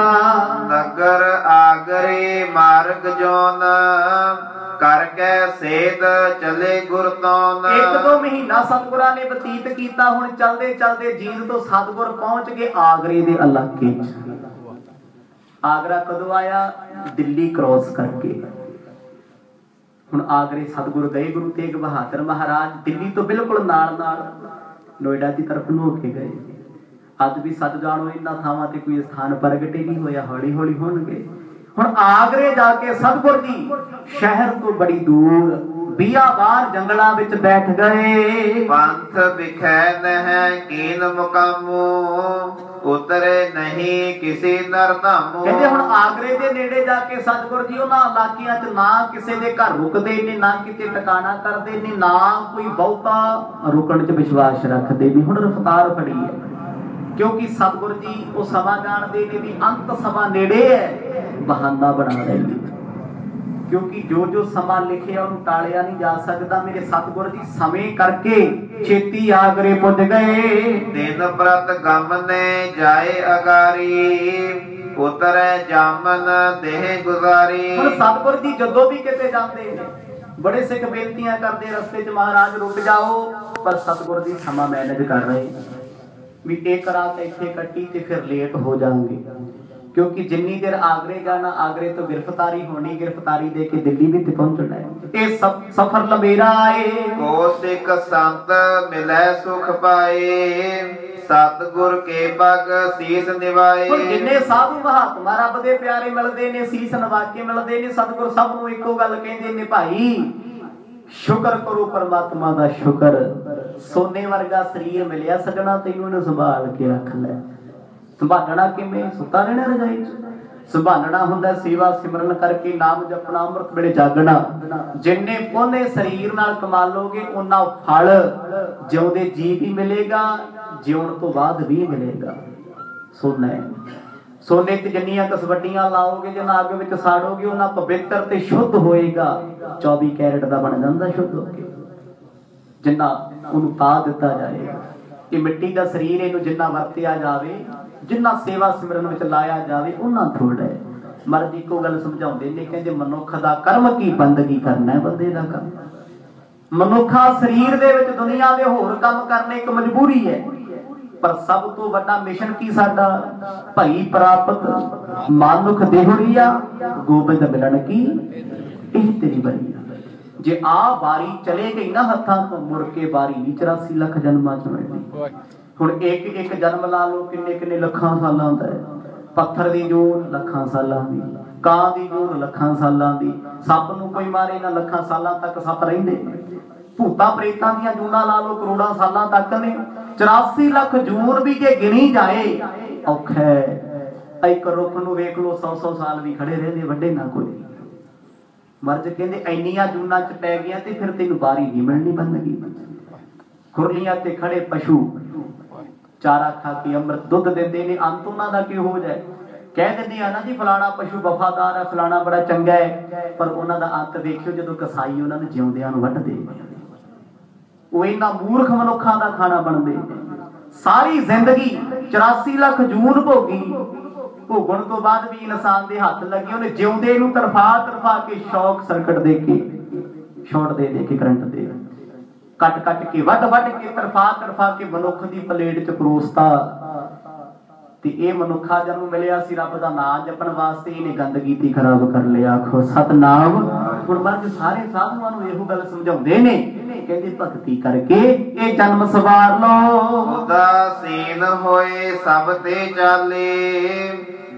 ਨਗਰ ਆਗਰੇ ਮਾਰਗ ਜੋਨ, ਕਰਕੇ ਸੇਧ ਚਲੇ ਗੁਰ ਤੌਨ। 1-2 ਮਹੀਨਾ ਸਤਿਗੁਰਾਂ ਨੇ ਬਤੀਤ ਕੀਤਾ। ਹੁਣ ਚਲਦੇ ਚਲਦੇ ਜੀਂਦ ਤੋਂ ਸਤਿਗੁਰ ਪਹੁੰਚ ਗਏ ਆਗਰੇ ਦੇ ਇਲਾਕੇ 'ਚ। ਆਗਰਾ ਕਦੋਂ ਆਇਆ? ਦਿੱਲੀ ਕ੍ਰੋਸ ਕਰਕੇ। ਹੁਣ ਆਗਰੇ ਸਤਿਗੁਰ ਗਏ, ਗੁਰੂ ਤੇਗ ਬਹਾਦਰ ਮਹਾਰਾਜ ਦਿੱਲੀ ਤੋਂ ਬਿਲਕੁਲ ਨਾਲ ਨਾਲ ਨੋਇਡਾ ਦੀ ਤਰਫ ਨੂੰ ਹੋ ਕੇ ਗਏ। ਅੱਜ ਵੀ ਸੱਚ ਜਾਣੋ ਇਹਨਾਂ ਥਾਵਾਂ ਤੇ ਕੋਈ ਸਥਾਨ ਪ੍ਰਗਟ ਹੀ ਨਹੀਂ ਹੋਇਆ, ਹੌਲੀ ਹੌਲੀ ਹੋਣਗੇ। ਹੁਣ ਆਗਰੇ ਜਾ ਕੇ ਸਤਿਗੁਰ ਜੀ ਸ਼ਹਿਰ ਤੋਂ ਬੜੀ ਦੂਰ ਬਿਆਬਾਨ ਜੰਗਲਾਂ ਵਿੱਚ ਬੈਠ ਗਏ। ਪੰਥ ਵਿਖੈ ਨਹਿ ਕੀਨ ਮੁਕਾਮੋ, ਉਤਰੇ ਨਹੀਂ ਕਿਸੇ ਨਰ ਧਾਮੋ। ਕਹਿੰਦੇ ਹੁਣ ਆਗਰੇ ਦੇ ਨੇੜੇ ਜਾ ਕੇ ਸਤਿਗੁਰ ਜੀ ਉਹਨਾਂ ਇਲਾਕਿਆਂ 'ਚ ਨਾ ਕਿਸੇ ਦੇ ਘਰ ਰੁਕਦੇ ਨੇ, ਨਾ ਕਿਤੇ ਟਿਕਾਣਾ ਕਰਦੇ ਨੇ, ਨਾ ਕੋਈ ਬਹੁਤਾ ਰੁਕਣ 'ਚ ਵਿਸ਼ਵਾਸ ਰੱਖਦੇ ਨੇ। ਹੁਣ ਰਫਤਾਰ ਫੜੀ ਹੈ, ਕਿਉਂਕਿ ਸਤਿਗੁਰ ਜੀ ਉਹ ਸਮਾਂ ਜਾਣਦੇ ਨੇ ਵੀ ਅੰਤ ਸਮਾਂ ਨੇੜੇ ਹੈ। ਬਹਾਨਾ ਬਣਾ ਰਹੇ ਨੇ, ਕਿਉਂਕਿ ਜੋ ਜੋ ਸਮਾਂ ਲਿਖਿਆ ਉਹਨੂੰ ਟਾਲਿਆ ਨਹੀਂ ਜਾ ਸਕਦਾ। ਮੇਰੇ ਸਤਿਗੁਰ ਜੀ ਸਮੇਂ ਕਰਕੇ छेती आगरे पुज गए। दिन प्रत गमने जाए अगारी उतरे जामन देह गुजारी। ਹੁਣ ਸਤਿਗੁਰ ਜੀ ਜਦੋਂ ਵੀ ਕਿਤੇ ਜਾਂਦੇ ਨੇ ਬੜੇ ਸਿੱਖ ਬੇਨਤੀਆਂ ਕਰਦੇ ਰਸਤੇ 'ਚ ਮਹਾਰਾਜ ਰੁਕ ਜਾਓ, ਪਰ ਸਤਿਗੁਰ ਜੀ ਸਮਾਂ ਮੈਨੇਜ ਕਰ ਰਹੇ ਵੀ ਇੱਕ ਰਾਤ ਇੱਥੇ ਕੱਟੀ ਤੇ ਫਿਰ ਲੇਟ ਹੋ ਜਾਣਗੇ, ਕਿਉਂਕਿ ਜਿੰਨੀ ਦੇਰ ਆਗਰੇ ਜਾਣਾ ਆਗਰੇ ਤੋਂ ਗ੍ਰਿਫਤਾਰੀ ਹੋਣੀ, ਗ੍ਰਿਫਤਾਰੀ ਦੇ ਕੇ ਦਿੱਲੀ ਵੀ ਤੇ ਪਹੁੰਚਣਾ ਹੈ। ਇਹ ਸਫਰ ਲੰਬੇਰਾ ਏ। ਕੋ ਸਿੱਖ ਸੰਤ ਮਿਲੈ ਸੁਖ ਪਾਏ ਸਤਿਗੁਰ ਕੇ ਬਗ ਸੀਸ ਨਿਵਾਏ। ਜਿੰਨੇ ਸਾਧੂ ਮਹਾਤਮਾ ਰੱਬ ਦੇ ਪਿਆਰੇ ਮਿਲਦੇ ਨੇ ਸੀਸ ਨਵਾ ਕੇ ਮਿਲਦੇ ਨੇ। ਸਤਿਗੁਰ ਸਭ ਨੂੰ ਇੱਕੋ ਗੱਲ ਕਹਿੰਦੇ ਨੇ, ਭਾਈ ਸ਼ੁਕਰ ਕਰੋ ਪਰਮਾਤਮਾ ਦਾ ਸ਼ੁਕਰ, ਸੋਨੇ ਵਰਗਾ ਸਰੀਰ ਮਿਲਿਆ ਸਜਣਾ, ਤੈਨੂੰ ਇਹਨੂੰ ਸੰਭਾਲ ਕੇ ਰੱਖ ਲੈ। ਸੰਭਾਲਣਾ ਕਿਵੇਂ? ਸੁੱਤਾ ਰਹਿਣਾ ਰਜਾਈ 'ਚ? ਸੰਭਾਲਣਾ ਹੁੰਦਾ ਸੇਵਾ ਸਿਮਰਨ ਕਰਕੇ, ਨਾਮ ਜਪਣਾ, ਅੰਮ੍ਰਿਤ ਵੇਲੇ ਜਾਗਣਾ। ਜਿੰਨੇ ਪੋਨੇ ਸਰੀਰ ਨਾਲ ਕਮਾ ਲੋਗੇ ਉਹਨਾਂ ਫਲ ਜਿਉਂਦੇ ਜੀ ਵੀ ਮਿਲੇਗਾ, ਜਿਉਣ ਤੋਂ ਬਾਅਦ ਵੀ ਮਿਲੇਗਾ। ਸੋਨਾ ਸੋਨੇ ਤੇ ਜਿੰਨੀਆਂ ਕਸਵੱਡੀਆਂ ਲਾਓਗੇ, ਜਿੰਨਾ ਅੱਗ ਵਿੱਚ ਸਾੜੋਗੇ, ਉਹਨਾਂ ਪਵਿੱਤਰ ਤੇ ਸ਼ੁੱਧ ਹੋਏਗਾ। 24 ਕੈਰਟ ਦਾ ਬਣ ਜਾਂਦਾ ਸ਼ੁੱਧ ਹੋ ਕੇ, ਜਿੰਨਾ ਉਹਨੂੰ ਪਾ ਦਿੱਤਾ ਜਾਏਗਾ। ਇਹ ਮਿੱਟੀ ਦਾ ਸਰੀਰ, ਇਹਨੂੰ ਜਿੰਨਾ ਵਰਤਿਆ ਜਾਵੇ, ਜਿੰਨਾ ਸੇਵਾ ਸਿਮਰਨ ਵਿੱਚ ਲਾਇਆ ਜਾਵੇ, ਉਹਨਾਂ ਥੋੜਾ ਹੈ। ਮਰਦ ਇੱਕੋ ਗੱਲ ਸਮਝਾਉਂਦੇ ਨੇ, ਕਹਿੰਦੇ ਮਨੁੱਖ ਦਾ ਕਰਮ ਕੀ ਬੰਦਗੀ ਕਰਨਾ ਹੈ, ਬੰਦੇ ਦਾ ਕੰਮ। ਮਨੁੱਖਾ ਸਰੀਰ ਦੇ ਵਿੱਚ ਦੁਨੀਆ ਦੇ ਹੋਰ ਕੰਮ ਕਰਨੇ ਇੱਕ ਮਜਬੂਰੀ ਹੈ, ਪਰ ਸਭ ਤੋਂ ਵੱਡਾ ਮਿਸ਼ਨ ਕੀ ਸਾਡਾ? ਭਈ ਪ੍ਰਾਪਤ ਮਾਨੁਖ ਦੇਹੁਰੀਆ ਗੋਬਿੰਦ ਮਿਲਣ ਕੀ ਇਹ ਤੇਰੀ ਬਰੀ। ਜੇ ਆ ਵਾਰੀ ਚਲੇ ਗਈ ਨਾ ਹੱਥਾਂ ਤੋਂ, ਮੁੜ ਕੇ ਵਾਰੀ ਨਹੀਂ 84 ਲੱਖ ਜਨਮਾਂ ਚ ਮਿਲਣੀ। ਹੁਣ ਇੱਕ ਇੱਕ ਜਨਮ ਲਾ ਲਓ, ਕਿੰਨੇ ਕਿੰਨੇ ਲੱਖਾਂ ਸਾਲਾਂ ਦਾ ਹੈ। ਪੱਥਰ ਦੀ ਜੂਨ ਲੱਖਾਂ ਸਾਲਾਂ ਦੀ, ਕਾਂ ਦੀ ਜੂਨ ਲੱਖਾਂ ਸਾਲਾਂ ਦੀ। ਸੱਪ ਨੂੰ ਕੋਈ ਮਾਰੇ ਨਾ, ਲੱਖਾਂ ਸਾਲਾਂ ਤੱਕ ਸੱਪ ਰਹਿੰਦੇ ਨੇ। ਭੂਤਾਂ ਪ੍ਰੇਤਾਂ ਦੀਆਂ ਜੂਨਾਂ ਲਾ ਲਓ, ਕਰੋੜਾਂ ਸਾਲਾਂ ਤੱਕ ਨੇ। 84 ਲੱਖ ਜੂਨ ਵੀ ਜੇ ਗਿਣੀ ਜਾਏ ਔਖਾ ਹੈ। ਇੱਕ ਰੁੱਖ ਨੂੰ ਵੇਖ ਲਓ, 100 ਸਾਲ ਵੀ ਖੜੇ ਰਹਿੰਦੇ, ਵੱਡੇ ਨਾ ਕੋਈ। ਮਰਜ ਕਹਿੰਦੇ ਇੰਨੀਆਂ ਜੂਨਾਂ ਚ ਪੈ ਗਿਆ ਤੇ ਫਿਰ ਤੈਨੂੰ ਬਾਰੀ ਨਹੀਂ ਮਿਲਣੀ ਬੰਦਗੀ। ਖੁਰਲੀਆਂ ਤੇ ਖੜੇ ਪਸ਼ੂ ਚਾਰਾ ਖਾ ਕੇ ਅੰਮ੍ਰਿਤ ਦੁੱਧ ਦਿੰਦੇ ਨੇ, ਅੰਤ ਉਹਨਾਂ ਦਾ ਕੀ ਹੋ ਜਾਏ? ਕਹਿ ਦਿੰਦੇ ਆ ਨਾ ਜੀ ਫਲਾਣਾ ਪਸ਼ੂ ਵਫਾਦਾਰ ਹੈ, ਫਲਾਣਾ ਬੜਾ ਚੰਗਾ ਹੈ, ਪਰ ਉਹਨਾਂ ਦਾ ਅੰਤ ਵੇਖਿਓ ਜਦੋਂ ਕਸਾਈ ਉਹਨਾਂ ਨੂੰ ਜਿਉਂਦਿਆਂ ਨੂੰ ਵੱਢਦੇ। ਉਹ ਇਹਨਾਂ ਮੂਰਖ ਮਨੁੱਖਾਂ ਦਾ ਖਾਣਾ ਬਣਦੇ। ਸਾਰੀ ਜ਼ਿੰਦਗੀ 84 ਲੱਖ ਜੂਨ ਭੋਗੀ, ਭੋਗਣ ਤੋਂ ਬਾਅਦ ਵੀ ਇਨਸਾਨ ਦੇ ਹੱਥ ਲੱਗੇ, ਉਹਨੇ ਜਿਉਂਦੇ ਨੂੰ ਤਰਫਾ ਕੇ ਸ਼ੌਕ ਸਰਕਟ ਦੇ ਕੇ, ਸ਼ਾਰਟ ਦੇ ਕੇ, ਕਰੰਟ ਦੇ ਕੱਟ ਕੇ, ਵੱਢ ਕੇ, ਤਰਫਾ ਕੇ ਮਨੁੱਖ ਦੀ ਪਲੇਟ ਚ ਪਰੋਸਤਾ। ਤੇ ਇਹ ਮਨੁੱਖਾ ਜਨਮ ਮਿਲਿਆ ਸੀ ਰੱਬ ਦਾ ਨਾਮ ਜਪਣ ਵਾਸਤੇ, ਇਹਨੇ ਗੰਦਗੀ ਤੇ ਖਰਾਬ ਕਰ ਲਿਆ। ਆਖੋ ਸਤਨਾਮ। ਹੁਣ ਮਰਦ ਸਾਰੇ ਸਾਧੂਆਂ ਨੂੰ ਇਹੋ ਗੱਲ ਸਮਝਾਉਂਦੇ ਨੇ, ਕਹਿੰਦੇ ਭਗਤੀ ਕਰਕੇ ਇਹ ਜਨਮ ਸਵਾਰ ਲੋ। ਉਦਾਸੀਨ ਹੋਏ ਸਭ ਤੇ ਚਾਲੇ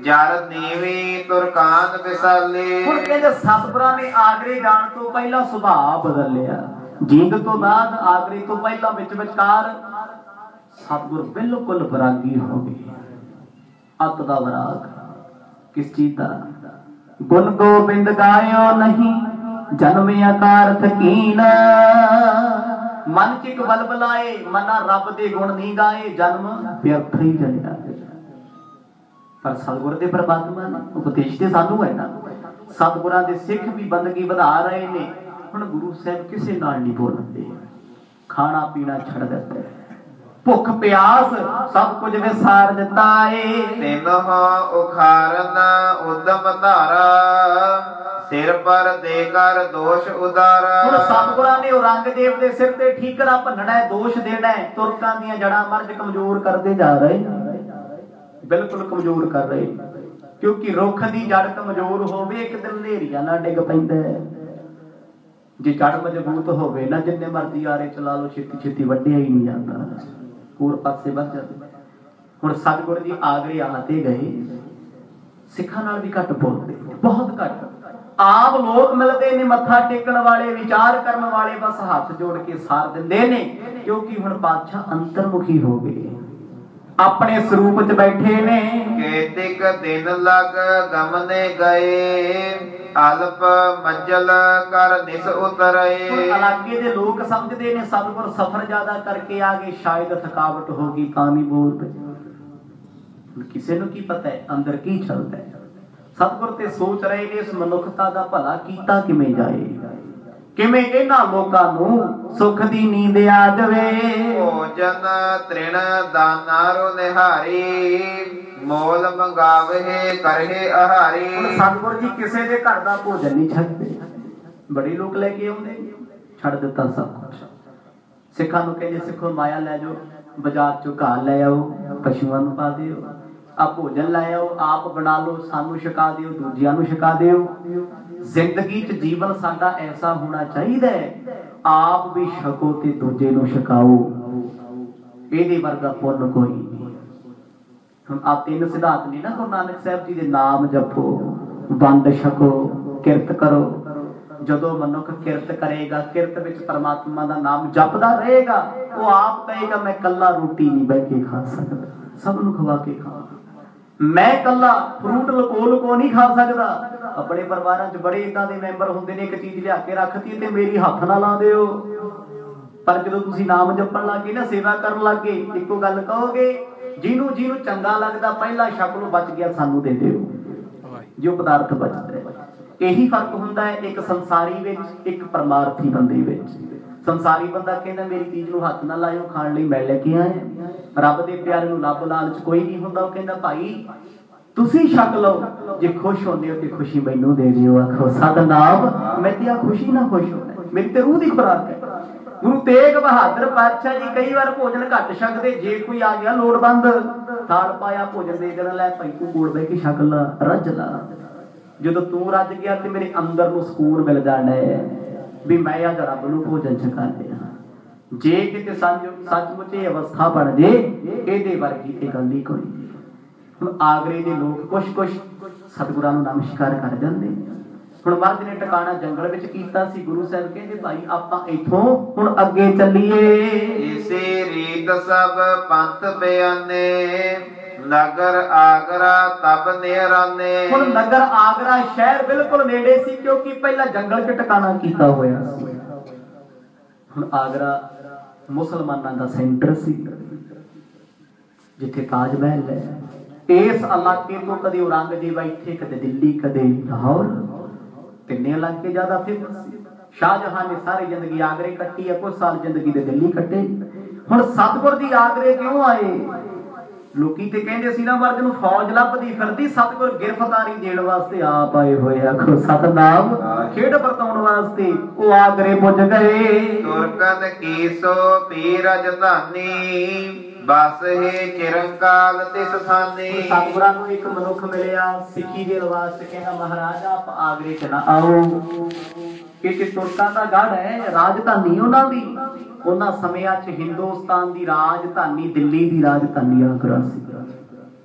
ਜਰ ਨੀਵੀ ਤੁਰਕਾਨ ਵਿਸਾਲੇ। ਹੁਣ ਕਹਿੰਦੇ ਸਤਿਗੁਰਾਂ ਨੇ ਆਗਰੇ ਜਾਣ ਤੋਂ ਪਹਿਲਾਂ ਸੁਭਾਅ ਬਦਲ ਲਿਆ। ਜੀਂਦ ਤੋਂ ਬਾਅਦ ਆਗਰੇ ਤੋਂ ਪਹਿਲਾਂ ਵਿਚਕਾਰ ਸਤਿਗੁਰ ਬਿਲਕੁਲ ਵਿਰਾਗੀ ਹੋ ਗਏ। ਅੱਤ ਦਾ ਵਿਰਾਗ ਕਿਸ ਚੀਜ਼ ਦਾ? ਗੁਣ ਗੋਬਿੰਦ ਗਾਇਓ ਨਹੀਂ ਜਨਮ ਅਕਾਰਥ ਕੀਨ। ਮਨ ਚ ਇੱਕ ਬਲਬਲਾਏ, ਮਨਾ ਰੱਬ ਦੇ ਗੁਣ ਨਹੀਂ ਗਾਏ, ਜਨਮ ਵਿਅਰਥ ਹੀ ਚਲਿਆ। ਪਰ ਸਤਿਗੁਰ ਦੇ ਪਰਮਾਤਮਾ ਨੇ ਉਪਦੇਸ਼ ਤੇ ਸਾਨੂੰ ਹੈ ਨਾ, ਸਤਿਗੁਰਾਂ ਦੇ ਸਿੱਖ ਵੀ ਬੰਦਗੀ ਵਧਾ ਰਹੇ ਨੇ। ਹੁਣ ਗੁਰੂ ਸਾਹਿਬ ਕਿਸੇ ਨਾਲ ਨਹੀਂ ਬੋਲਦੇ, ਖਾਣਾ ਪੀਣਾ ਛੱਡ ਦਿੱਤਾ, ਭੁੱਖ ਪਿਆਸ ਸਭ ਕੁਝ ਵਿਸਾਰ ਦਿੱਤਾ ਏ। ਤਿਨਹੁ ਉਖਾਰਨ ਉਦਮ ਧਾਰਾ ਸਿਰ ਪਰ ਦੇ ਕਰ ਦੋਸ਼ ਉਦਾਰਾ। ਹੁਣ ਸਤਿਗੁਰਾਂ ਨੇ ਔਰੰਗਜ਼ੇਬ ਦੇ ਸਿਰ ਤੇ ਠੀਕਰਾ ਭੰਨਣਾ ਹੈ, ਦੋਸ਼ ਦੇਣਾ ਹੈ। ਤੁਰਕਾਂ ਦੀਆਂ ਜੜਾਂ ਮਰਜ ਕਮਜ਼ੋਰ ਕਰਦੇ ਜਾ ਰਹੇ, ਬਿਲਕੁਲ ਕਮਜ਼ੋਰ ਕਰ ਰਹੇ, ਕਿਉਂਕਿ ਰੁੱਖ ਦੀ ਜੜ ਕਮਜ਼ੋਰ ਹੋਵੇ ਇੱਕ ਦਿਨ ਹਨੇਰੀਆਂ ਨਾਲ ਡਿੱਗ ਪੈਂਦਾ ਹੈ। ਜੇ ਜੜ ਮਜ਼ਬੂਤ ਹੋਵੇ ਨਾ, ਜਿੰਨੇ ਮਰਜ਼ੀ ਆਰੇ ਚਲਾ ਲਓ, ਛੇਤੀ ਵੱਢਿਆ ਹੀ ਨਹੀਂ ਜਾਂਦਾ, ਹੋਰ ਪਾਸੇ ਵੱਧ ਜਾਂਦੇ। ਹੁਣ ਸਤਿਗੁਰ ਜੀ ਆਗਰੇ ਆਤੇ ਗਏ, ਸਿੱਖਾਂ ਨਾਲ ਵੀ ਘੱਟ ਬੋਲਦੇ, ਬਹੁਤ ਘੱਟ। ਆਪ ਲੋਕ ਮਿਲਦੇ ਨੇ, ਮੱਥਾ ਟੇਕਣ ਵਾਲੇ, ਵਿਚਾਰ ਕਰਨ ਵਾਲੇ ਬਸ ਹੱਥ ਜੋੜ ਕੇ ਸਾਰ ਦਿੰਦੇ ਨੇ, ਕਿਉਂਕਿ ਹੁਣ ਪਾਤਸ਼ਾਹ ਅੰਤਰਮੁਖੀ ਹੋ ਗਏ, ਆਪਣੇ ਸਰੂਪ ਚ ਬੈਠੇ ਨੇ। ਕੇਤਿਕ ਦਿਨ ਲਗ ਗਮਨੇ ਗਏ ਅਲਪ ਮੰਜ਼ਲ ਕਰ ਨਿਸ ਉਤਰੇ। ਇਲਾਕੇ ਦੇ ਲੋਕ ਸਮਝਦੇ ਨੇ ਸਤਿਗੁਰ ਸਫ਼ਰ ਜ਼ਿਆਦਾ ਕਰਕੇ ਆ ਗਏ, ਸ਼ਾਇਦ ਥਕਾਵਟ ਹੋ ਗਈ ਤਾਂ ਨਹੀਂ ਬੋਲਦੇ। ਕਿਸੇ ਨੂੰ ਕੀ ਪਤਾ ਹੈ ਅੰਦਰ ਕੀ ਚੱਲਦਾ ਹੈ। ਸਤਿਗੁਰ ਤੇ ਸੋਚ ਰਹੇ ਨੇ ਇਸ ਮਨੁੱਖਤਾ ਦਾ ਭਲਾ ਕੀਤਾ ਕਿਵੇਂ ਜਾਏ। ਕਿਵੇਂ ਇਹਨਾਂ ਲੋਕਾਂ ਨੂੰ ਸੁੱਖ ਦੀ ਨੀਂਦ ਆ ਜਾਵੇ। ਭੋਜਨ ਤ੍ਰਿਣ ਦਾਨਾਰੋ ਨਿਹਾਰੀ ਮੋਲ ਮੰਗਾਵੇ ਕਰਹਿ ਆਹਾਰੀ। ਹੁਣ ਸਤਿਗੁਰ ਜੀ ਕਿਸੇ ਦੇ ਘਰ ਦਾ ਭੋਜਨ ਨਹੀਂ ਛੱਡਦੇ, ਬੜੇ ਲੋਕ ਲੈ ਕੇ ਆਉਂਦੇ, ਛੱਡ ਦਿੱਤਾ ਸਭ ਕੁਛ। ਸਿੱਖਾਂ ਨੂੰ ਕਹਿੰਦੇ ਸਿੱਖੋ ਮਾਇਆ ਲੈ ਜਾਓ, ਬਾਜ਼ਾਰ ਚੋਂ ਘਾਹ ਲੈ ਆਓ, ਪਸ਼ੂਆਂ ਨੂੰ ਪਾ ਦਿਓ, ਆ ਭੋਜਨ ਲੈ ਆਓ, ਆਪ ਬਣਾ ਲਓ, ਸਾਨੂੰ ਛਕਾ ਦਿਓ, ਦੂਜਿਆਂ ਨੂੰ ਛਕਾ ਦਿਓ। ਜ਼ਿੰਦਗੀ 'ਚ ਜੀਵਨ ਸਾਡਾ ਐਸਾ ਹੋਣਾ ਚਾਹੀਦਾ ਹੈ, ਆਪ ਵੀ ਛਕੋ ਤੇ ਦੂਜੇ ਨੂੰ ਛਕਾਓ, ਇਹਦੇ ਵਰਗਾ ਪੁੰਨ ਕੋਈ ਨਹੀਂ। ਹੁਣ ਆ ਤਿੰਨ ਸਿਧਾਂਤ ਨੇ ਨਾ ਗੁਰੂ ਨਾਨਕ ਸਾਹਿਬ ਜੀ ਦੇ, ਨਾਮ ਜਪੋ, ਵੰਡ ਛਕੋ, ਕਿਰਤ ਕਰੋ। ਜਦੋਂ ਮਨੁੱਖ ਕਿਰਤ ਕਰੇਗਾ, ਕਿਰਤ ਵਿੱਚ ਪਰਮਾਤਮਾ ਦਾ ਨਾਮ ਜਪਦਾ ਰਹੇਗਾ, ਉਹ ਆਪ ਕਹੇਗਾ ਮੈਂ ਕੱਲਾ ਰੋਟੀ ਨਹੀਂ ਬਹਿ ਕੇ ਖਾ ਸਕਦਾ, ਸਭ ਨੂੰ ਖਵਾ ਕੇ ਖਾਵਾਂ। ਮੈਂ ਕੱਲਾ ਫਰੂਟ ਲਕੋ ਲਕੋ ਨਹੀਂ ਖਾ ਸਕਦਾ। ਆਪਣੇ ਪਰਿਵਾਰਾਂ 'ਚ ਬੜੇ ਏਦਾਂ ਦੇ ਮੈਂਬਰ ਹੁੰਦੇ ਨੇ, ਇੱਕ ਚੀਜ਼ ਲਿਆ ਕੇ ਰੱਖਤੀ ਤੇ ਮੇਰੀ ਹੱਥ ਨਾ ਲਾ ਦਿਓ, ਪਰ ਜਦੋਂ ਤੁਸੀਂ ਨਾਮ ਜਪਣ ਲੱਗੇ ਨਾ, ਸੇਵਾ ਕਰਨ ਲੱਗੇ, ਇੱਕੋ ਗੱਲ ਕਹੋਗੇ, ਜਿਹਨੂੰ ਜਿਹਨੂੰ ਚੰਗਾ ਲੱਗਦਾ ਪਹਿਲਾ ਛਕ ਲਓ, ਬਚ ਗਿਆ ਸਾਨੂੰ ਦੇ ਦਿਓ, ਜੋ ਪਦਾਰਥ ਬਚਦਾ। ਇਹੀ ਫਰਕ ਹੁੰਦਾ ਹੈ ਇੱਕ ਸੰਸਾਰੀ ਵਿੱਚ, ਇੱਕ ਪਰਮਾਰਥੀ ਬੰਦੇ ਵਿੱਚ। ਸੰਸਾਰੀ ਬੰਦਾ ਕਹਿੰਦਾ ਮੇਰੀ ਚੀਜ਼ ਨੂੰ ਹੱਥ ਨਾ ਲਾਇਓ, ਖਾਣ ਲਈ ਮੈਂ ਲੈ ਕੇ ਆਇਆ। ਰੱਬ ਦੇ ਪਿਆਰੇ ਨੂੰ ਲੱਭ ਲਾਲਚ ਕੋਈ ਨਹੀਂ ਹੁੰਦਾ, ਉਹ ਕਹਿੰਦਾ ਭਾਈ ਤੁਸੀਂ ਛਕ ਲਓ, ਜੇ ਖੁਸ਼ ਹੁੰਦੇ ਹੋ ਤੇ ਖੁਸ਼ੀ ਮੈਨੂੰ ਦੇ ਦਿਓ। ਆਖੋ ਸਤਿਨਾਮ, ਮੈਂ ਤੇ ਆ ਖੁਸ਼ੀ ਨਾ ਖੁਸ਼ ਹੋਣਾ, ਮੇਰੀ ਤੇ ਰੂਹ ਦੀ ਖੁਰਾਕ ਹੈ। ਗੁਰੂ ਤੇਗ ਬਹਾਦਰ ਪਾਤਸ਼ਾਹ ਜੀ ਕਈ ਵਾਰ ਭੋਜਨ ਘੱਟ ਛਕਦੇ, ਜੇ ਕੋਈ ਆ ਗਿਆ ਲੋੜਵੰਦ, ਥਾਲ ਪਾਇਆ ਭੋਜਨ ਦੇ ਦੇਣਾ, ਲੈ ਭਾਈ ਤੂੰ ਕੋਲ ਬਹਿ ਕੇ ਛਕ ਲਾ, ਰੱਜ ਲਾ। ਜਦੋਂ ਤੂੰ ਰੱਜ ਗਿਆ ਤੇ ਮੇਰੇ ਅੰਦਰ ਨੂੰ ਸਕੂਨ ਮਿਲ ਜਾਣਾ ਹੈ ਵੀ ਮੈਂ ਅੱਜ ਰੱਬ ਨੂੰ ਭੋਜਨ ਛਕਾ ਲਿਆ। ਜੇ ਕਿਤੇ ਸੱਚਮੁੱਚ ਇਹ ਅਵਸਥਾ ਬਣ ਜੇ, ਇਹਦੇ ਵਰਗੀ ਤੇ ਗੱਲ ਹੀ ਕੋਈ ਨਹੀਂ। ਹੁਣ ਆਗਰੇ ਦੇ ਲੋਕ ਕੁਛ ਸਤਿਗੁਰਾਂ ਨੂੰ ਨਮਸਕਾਰ ਕਰ ਜਾਂਦੇ। ਹੁਣ ਮਰਦ ਨੇ ਟਿਕਾਣਾ ਜੰਗਲ ਵਿੱਚ ਕੀਤਾ ਸੀ, ਗੁਰੂ ਸਾਹਿਬ ਕਹਿੰਦੇ ਭਾਈ ਆਪਾਂ ਇੱਥੋਂ ਹੁਣ ਅੱਗੇ ਚੱਲੀਏ। ਇਸੇ ਰੀਤ ਸਭ ਪੰਥ ਬਿਆਨੇ ਨਗਰ ਆਗਰਾ ਤਬ ਨਿਹਰਾਨੇ। ਹੁਣ ਨਗਰ ਆਗਰਾ ਸ਼ਹਿਰ ਬਿਲਕੁਲ ਨੇੜੇ ਸੀ, ਕਿਉਂਕਿ ਪਹਿਲਾਂ ਜੰਗਲ 'ਚ ਟਿਕਾਣਾ ਕੀਤਾ ਹੋਇਆ ਸੀ। ਹੁਣ ਆਗਰਾ ਮੁਸਲਮਾਨਾਂ ਦਾ ਸੈਂਟਰ ਸੀ, ਜਿੱਥੇ ਤਾਜ ਮਹਿਲ ਹੈ। ਇਸ ਇਲਾਕੇ ਤੋਂ ਕਦੇ ਔਰੰਗਜ਼ੇਬ ਇੱਥੇ, ਕਦੇ ਦਿੱਲੀ, ਕਦੇ ਲਾਹੌਰ, ਤਿੰਨੇ ਇਲਾਕੇ ਜ਼ਿਆਦਾ ਫੇਮਸ ਸੀ। ਸ਼ਾਹਜਹਾਨ ਨੇ ਸਾਰੀ ਜ਼ਿੰਦਗੀ ਆਗਰੇ ਕੱਟੀ ਹੈ, ਕੁਝ ਸਾਲ ਜ਼ਿੰਦਗੀ ਦੇ ਦਿੱਲੀ ਕੱਟੇ। ਹੁਣ ਸਤਿਗੁਰ ਦੀ ਆਗਰੇ ਕਿਉਂ ਆਏ? ਲੋਕੀ ਤੇ ਕਹਿੰਦੇ ਸੀ ਨਾ ਮਰਦ ਨੂੰ ਫੌਜ ਲੱਭਦੀ ਫਿਰਦੀ, ਸਤਿਗੁਰ ਗ੍ਰਿਫਤਾਰੀ ਦੇਣ ਵਾਸਤੇ ਆਪ ਆਏ ਹੋਏ। ਆਖੋ ਸਤਨਾਮ, ਖੇਡ ਵਰਤਾਉਣ ਵਾਸਤੇ ਉਹ ਆਗਰੇ ਪੁੱਜ ਗਏ। ਤੁਰਕਨ ਕੀ ਸੋ ਪੀ ਰਾਜਧਾਨੀ ਬਸ ਹੈ ਚਿਰੰਕਾਲ ਤਿਸ ਸਥਾਨੀ। ਸਤਿਗੁਰਾਂ ਨੂੰ ਇੱਕ ਮਨੁੱਖ ਮਿਲਿਆ ਸਿੱਖੀ ਦੇ ਵਾਸਤੇ, ਕਹਿੰਦਾ ਮਹਾਰਾਜ ਆਪ ਆਗਰੇ 'ਚ ਨਾ ਆਓ, ਕਿ ਤੁਰਕਾਂ ਦਾ ਗੜ ਹੈ, ਰਾਜਧਾਨੀ ਉਹਨਾਂ ਦੀ। ਉਹਨਾਂ ਸਮਿਆਂ 'ਚ ਹਿੰਦੁਸਤਾਨ ਦੀ ਰਾਜਧਾਨੀ ਦਿੱਲੀ ਦੀ ਰਾਜਧਾਨੀ ਆਗਰਾ ਸੀ,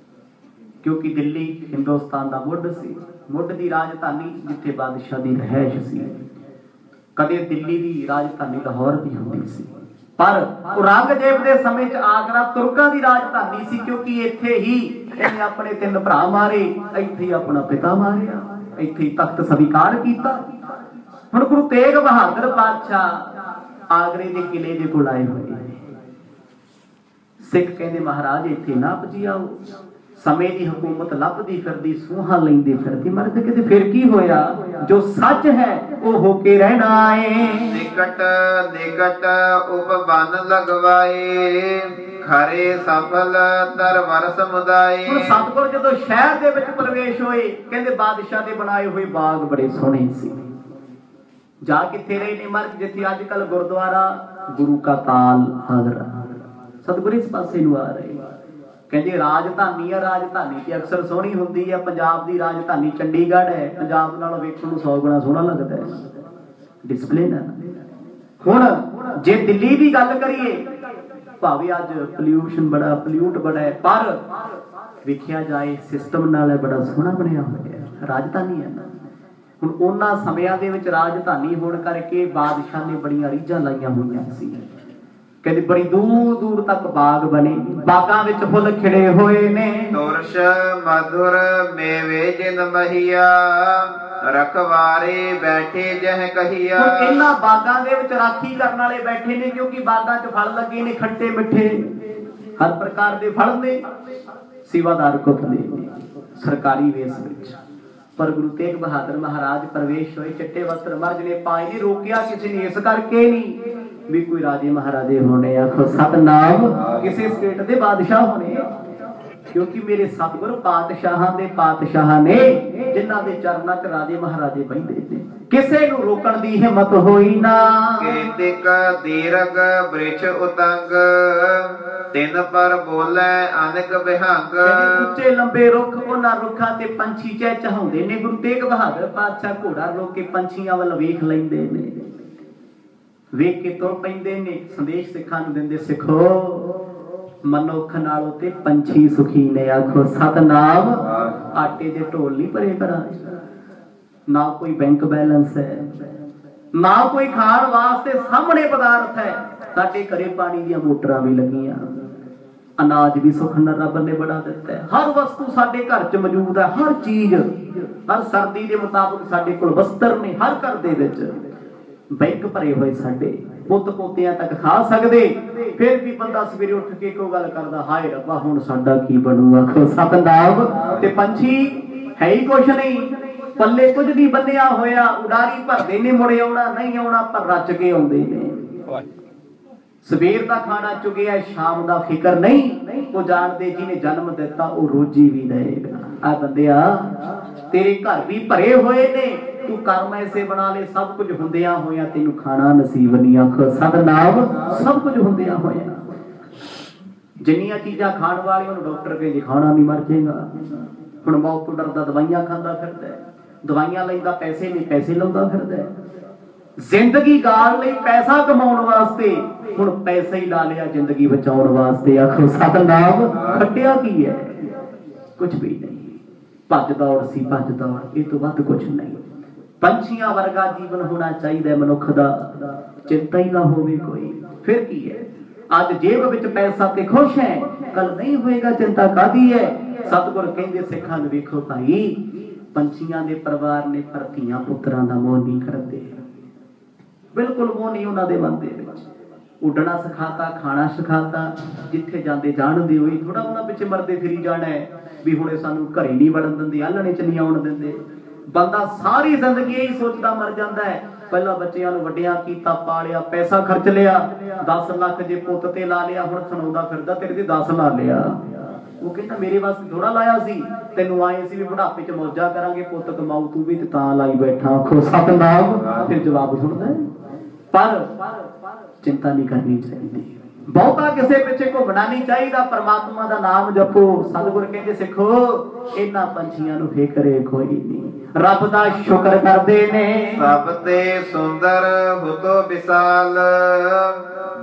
ਕਿਉਂਕਿ ਦਿੱਲੀ ਹਿੰਦੁਸਤਾਨ ਦਾ ਮੁੱਢ ਸੀ, ਮੁੱਢ ਦੀ ਰਾਜਧਾਨੀ ਜਿੱਥੇ ਬਾਦਸ਼ਾਹ ਦੀ ਰਹਿائش ਸੀ। ਕਦੇ ਦਿੱਲੀ ਦੀ ਰਾਜਧਾਨੀ ਲਾਹੌਰ ਦੀ ਹੁੰਦੀ ਸੀ, ਪਰ ਔਰੰਗਜ਼ੇਬ ਦੇ ਸਮੇਂ 'ਚ ਆਗਰਾ ਤੁਰਕਾਂ ਦੀ ਰਾਜਧਾਨੀ ਸੀ, ਕਿਉਂਕਿ ਇੱਥੇ ਹੀ ਇਹਨੇ ਆਪਣੇ 3 ਭਰਾ ਮਾਰੇ, ਇੱਥੇ ਹੀ ਆਪਣਾ ਪਿਤਾ ਮਾਰਿਆ, ਇੱਥੇ ਹੀ ਤਖਤ ਸਵੀਕਾਰ ਕੀਤਾ। ਹੁਣ ਗੁਰੂ ਤੇਗ ਬਹਾਦਰ ਪਾਤਸ਼ਾਹ ਆਗਰੇ ਦੇ ਕਿਲੇ ਦੇ ਕੋਲ ਆਏ ਹੋਏ। ਸਿੱਖ ਕਹਿੰਦੇ ਮਹਾਰਾਜ ਇੱਥੇ ਨਾ ਪੁੱਜੀ ਆਓ, ਸਮੇਂ ਦੀ ਹਕੂਮਤ ਲੱਭਦੀ ਫਿਰਦੀ, ਸੂਹਾਂ ਲੈਂਦੀ ਫਿਰਦੀ। ਮਰਦ ਕਿਤੇ ਫਿਰ ਕੀ ਹੋਇਆ, ਜੋ ਸੱਚ ਹੈ ਉਹ ਹੋ ਕੇ ਰਹਿਣਾ ਏ। ਨਿਕਟ ਨਿਕਟ ਉਪਬਨ ਲਗਵਾਏ ਖਰੇ ਸਫਲ ਦਰਬਾਰ ਸਮੁਦਾਏ। ਹੁਣ ਸਤਿਗੁਰ ਜਦੋਂ ਸ਼ਹਿਰ ਦੇ ਵਿੱਚ ਪ੍ਰਵੇਸ਼ ਹੋਏ, ਕਹਿੰਦੇ ਬਾਦਸ਼ਾਹ ਦੇ ਬਣਾਏ ਹੋਏ ਬਾਗ ਬੜੇ ਸੋਹਣੇ ਸੀ। ਜਾ ਕਿੱਥੇ ਰਹੇ ਨੇ ਮਰਦ? ਜਿੱਥੇ ਅੱਜ ਕੱਲ ਗੁਰਦੁਆਰਾ ਗੁਰੂ ਕਾ ਤਾਲ ਹਾਜ਼ਰਾ, ਸਤਿਗੁਰ ਇਸ ਪਾਸੇ ਨੂੰ ਆ ਰਹੇ। ਕਹਿੰਦੇ ਰਾਜਧਾਨੀ ਆ, ਰਾਜਧਾਨੀ ਤੇ ਅਕਸਰ ਸੋਹਣੀ ਹੁੰਦੀ ਹੈ। ਪੰਜਾਬ ਦੀ ਰਾਜਧਾਨੀ ਚੰਡੀਗੜ੍ਹ ਹੈ, ਪੰਜਾਬ ਨਾਲੋਂ ਵੇਖਣ ਨੂੰ 100 ਗੁਣਾ ਸੋਹਣਾ ਲੱਗਦਾ ਹੈ, ਡਿਸਪਲਿਨ ਹੈ। ਹੁਣ ਜੇ ਦਿੱਲੀ ਦੀ ਗੱਲ ਕਰੀਏ, ਭਾਵੇਂ ਅੱਜ ਪੋਲਿਊਸ਼ਨ ਬੜਾ, ਪੋਲਿਊਟ ਬੜਾ ਹੈ, ਪਰ ਵੇਖਿਆ ਜਾਏ ਸਿਸਟਮ ਨਾਲ ਬੜਾ ਸੋਹਣਾ ਬਣਿਆ ਹੋਇਆ, ਰਾਜਧਾਨੀ ਹੈ ਨਾ। ਹੁਣ ਉਹਨਾਂ ਸਮਿਆਂ ਦੇ ਵਿੱਚ ਰਾਜਧਾਨੀ ਹੋਣ ਕਰਕੇ ਬਾਦਸ਼ਾਹ ਨੇ ਬੜੀਆਂ ਰੀਝਾਂ ਲਾਈਆਂ ਹੋਈਆਂ ਸੀ। ਕਹਿੰਦੇ ਬੜੀ ਦੂਰ ਦੂਰ ਤੱਕ ਬਾਗ ਬਣੇ, ਬਾਗਾਂ ਵਿੱਚ ਫੁੱਲ ਖਿੜੇ ਹੋਏ ਨੇ। ਤੁਰਸ਼ ਮਧੁਰ ਮੇਵੇ ਜਿਨ ਮਹੀਆ ਰਖਵਾਰੇ ਬੈਠੇ ਜਹ ਕਹੀਆ। ਹੁਣ ਇਹਨਾਂ ਬਾਗਾਂ ਦੇ ਵਿੱਚ ਰਾਖੀ ਕਰਨ ਵਾਲੇ ਬੈਠੇ ਨੇ, ਕਿਉਂਕਿ ਬਾਗਾਂ 'ਚ ਫਲ ਲੱਗੇ ਨੇ, ਖੱਟੇ ਮਿੱਠੇ ਹਰ ਪ੍ਰਕਾਰ ਦੇ ਫਲ ਨੇ। ਸੇਵਾਦਾਰ ਕੁੱਟ ਨੇ ਸਰਕਾਰੀ ਵੇਸ ਵਿੱਚ। पर गुरु तेग बहादुर महाराज प्रवेश होए चिट्टे वस्त्र मर्ज ने पाए नहीं रोकिया किसी ने इस करके नहीं भी कोई राजे महाराजे होने आखो सतनाम किसी स्टेट के बादशाह होने क्योंकि मेरे सतगुरु पातशाह ने जिन्हां दे चरनां च राजे महाराजे बहिंदे ने किसे नूं रोकण दी हिम्मत होई ना केतिक दीर्घ बृक्ष उतंग तिन पर बोले अनेक विहंग उच्चे लंबे रुख उन्हां रुखां ते पंछी चहचहाउंदे ने गुरु तेग बहादुर पातशाह घोड़ा रोक के पंछियां वल वेख लैंदे ने वेख के तुर पैंदे ने संदेश सिखां नूं दिंदे सिखो मनुख नालों ते पंछी सुखी ने आखो सतनाम आटे दे ढोल नहीं भरे करा ना कोई बैंक बैलेंस है ना कोई खाण वास्ते सामने पदार्थ है साडे घरे पानी दी मोटरां भी लगियां अनाज भी सुख नाल रब ने बड़ा दिता है हर वस्तु साडे घर च मौजूद है हर चीज हर सर्दी दे मुताबिक साडे कोल वस्त्र ने हर घर दे विच बैंक भरे हुए साडे पुत पोतियां तक खा सकदे फिर भी बंदा सवेरे उठ के इको गल करदा हाय रब्बा हुण साडा की बनूगा आखो सतनाम ते पंछी है ही कुछ नहीं पल्ले कुछ भी बन्निया होया उडारी भरदे ने मुड़े आउणा नहीं आउणा पर रच के आउंदे ने सवेर दा खाना चुगिया शाम दा फिकर नहीं वो जानदे जिन्हें जन्म दिता वो रोजी भी देगा आ बंदिया तेरे घर भी भरे हुए ने तू कर्म ऐसे बना ले सब कुछ हुंदियां होया तेनू खाना नसीब नहीं आखो सतनाम सब कुछ हुंदियां होया जिन्नियां चीजां खाण वालियां नूं डॉक्टर कहे खाना नहीं मर जाएगा हुण मौत तो डरदा दवाइयां खांदा फिरदा दवाइयां लैंदा पैसे नहीं पैसे लाउंदा फिरदा जिंदगी गाल लई पैसा कमाउण वास्ते हुण पैसा ही ला लिया जिंदगी बचाउण वास्ते आखो सतनाम खट्टिया की है कुछ भी नहीं भज दौड़ सी भज दौड़ ये तो वध कुछ नहीं पंछियां वर्गा जीवन होना चाहिए मनुख दा चिंता ही ना होवे कोई फिर की है आज जेब विच पैसा ते खुश है कल नहीं होएगा चिंता कादी है सतगुर कहंदे सिखां नूं वेखो भाई पंछियां दे परिवार ने धरतियां पुत्रां दा मोह नहीं करदे बिल्कुल मोह नहीं उन्हां दे मन दे विच उड़ना सिखाता खाना सिखाता जिथे जाते जानते हुए थोड़ा उन्होंने पिछे मरते फिरी जाना है भी हुणे सानू घरे नहीं वड़न दिंदे आलणे च नहीं आउण दिंदे बंदा सारी जिंदगी यही सोचता मर जाता है पहला बच्चियां नूं वड्डियां कीता पालिया पैसा खर्च लिया 10 लाख जे पुत ते ला लिया हुण सुणाउंदा फिरदा तेरे ते 10 ला लिया वो कहता मेरे वास्ते थोड़ा लाया सी तेनू आए सी भी बुढ़ापे च मौजा करांगे पुत कमाऊ तू भी ते तां लाई बैठा आखो सतनाम फिर जवाब सुणदा पर चिंता नहीं करनी चाहिए बहुता किसी पिछे घूमना नहीं चाहिए परमात्मा का नाम जपो सतगुर कहते सिखो इन्हां पंछियां नूं फिक्रे कोई नहीं रब दा शुक्र करदे ने सब ते सुंदर हुतो विशाल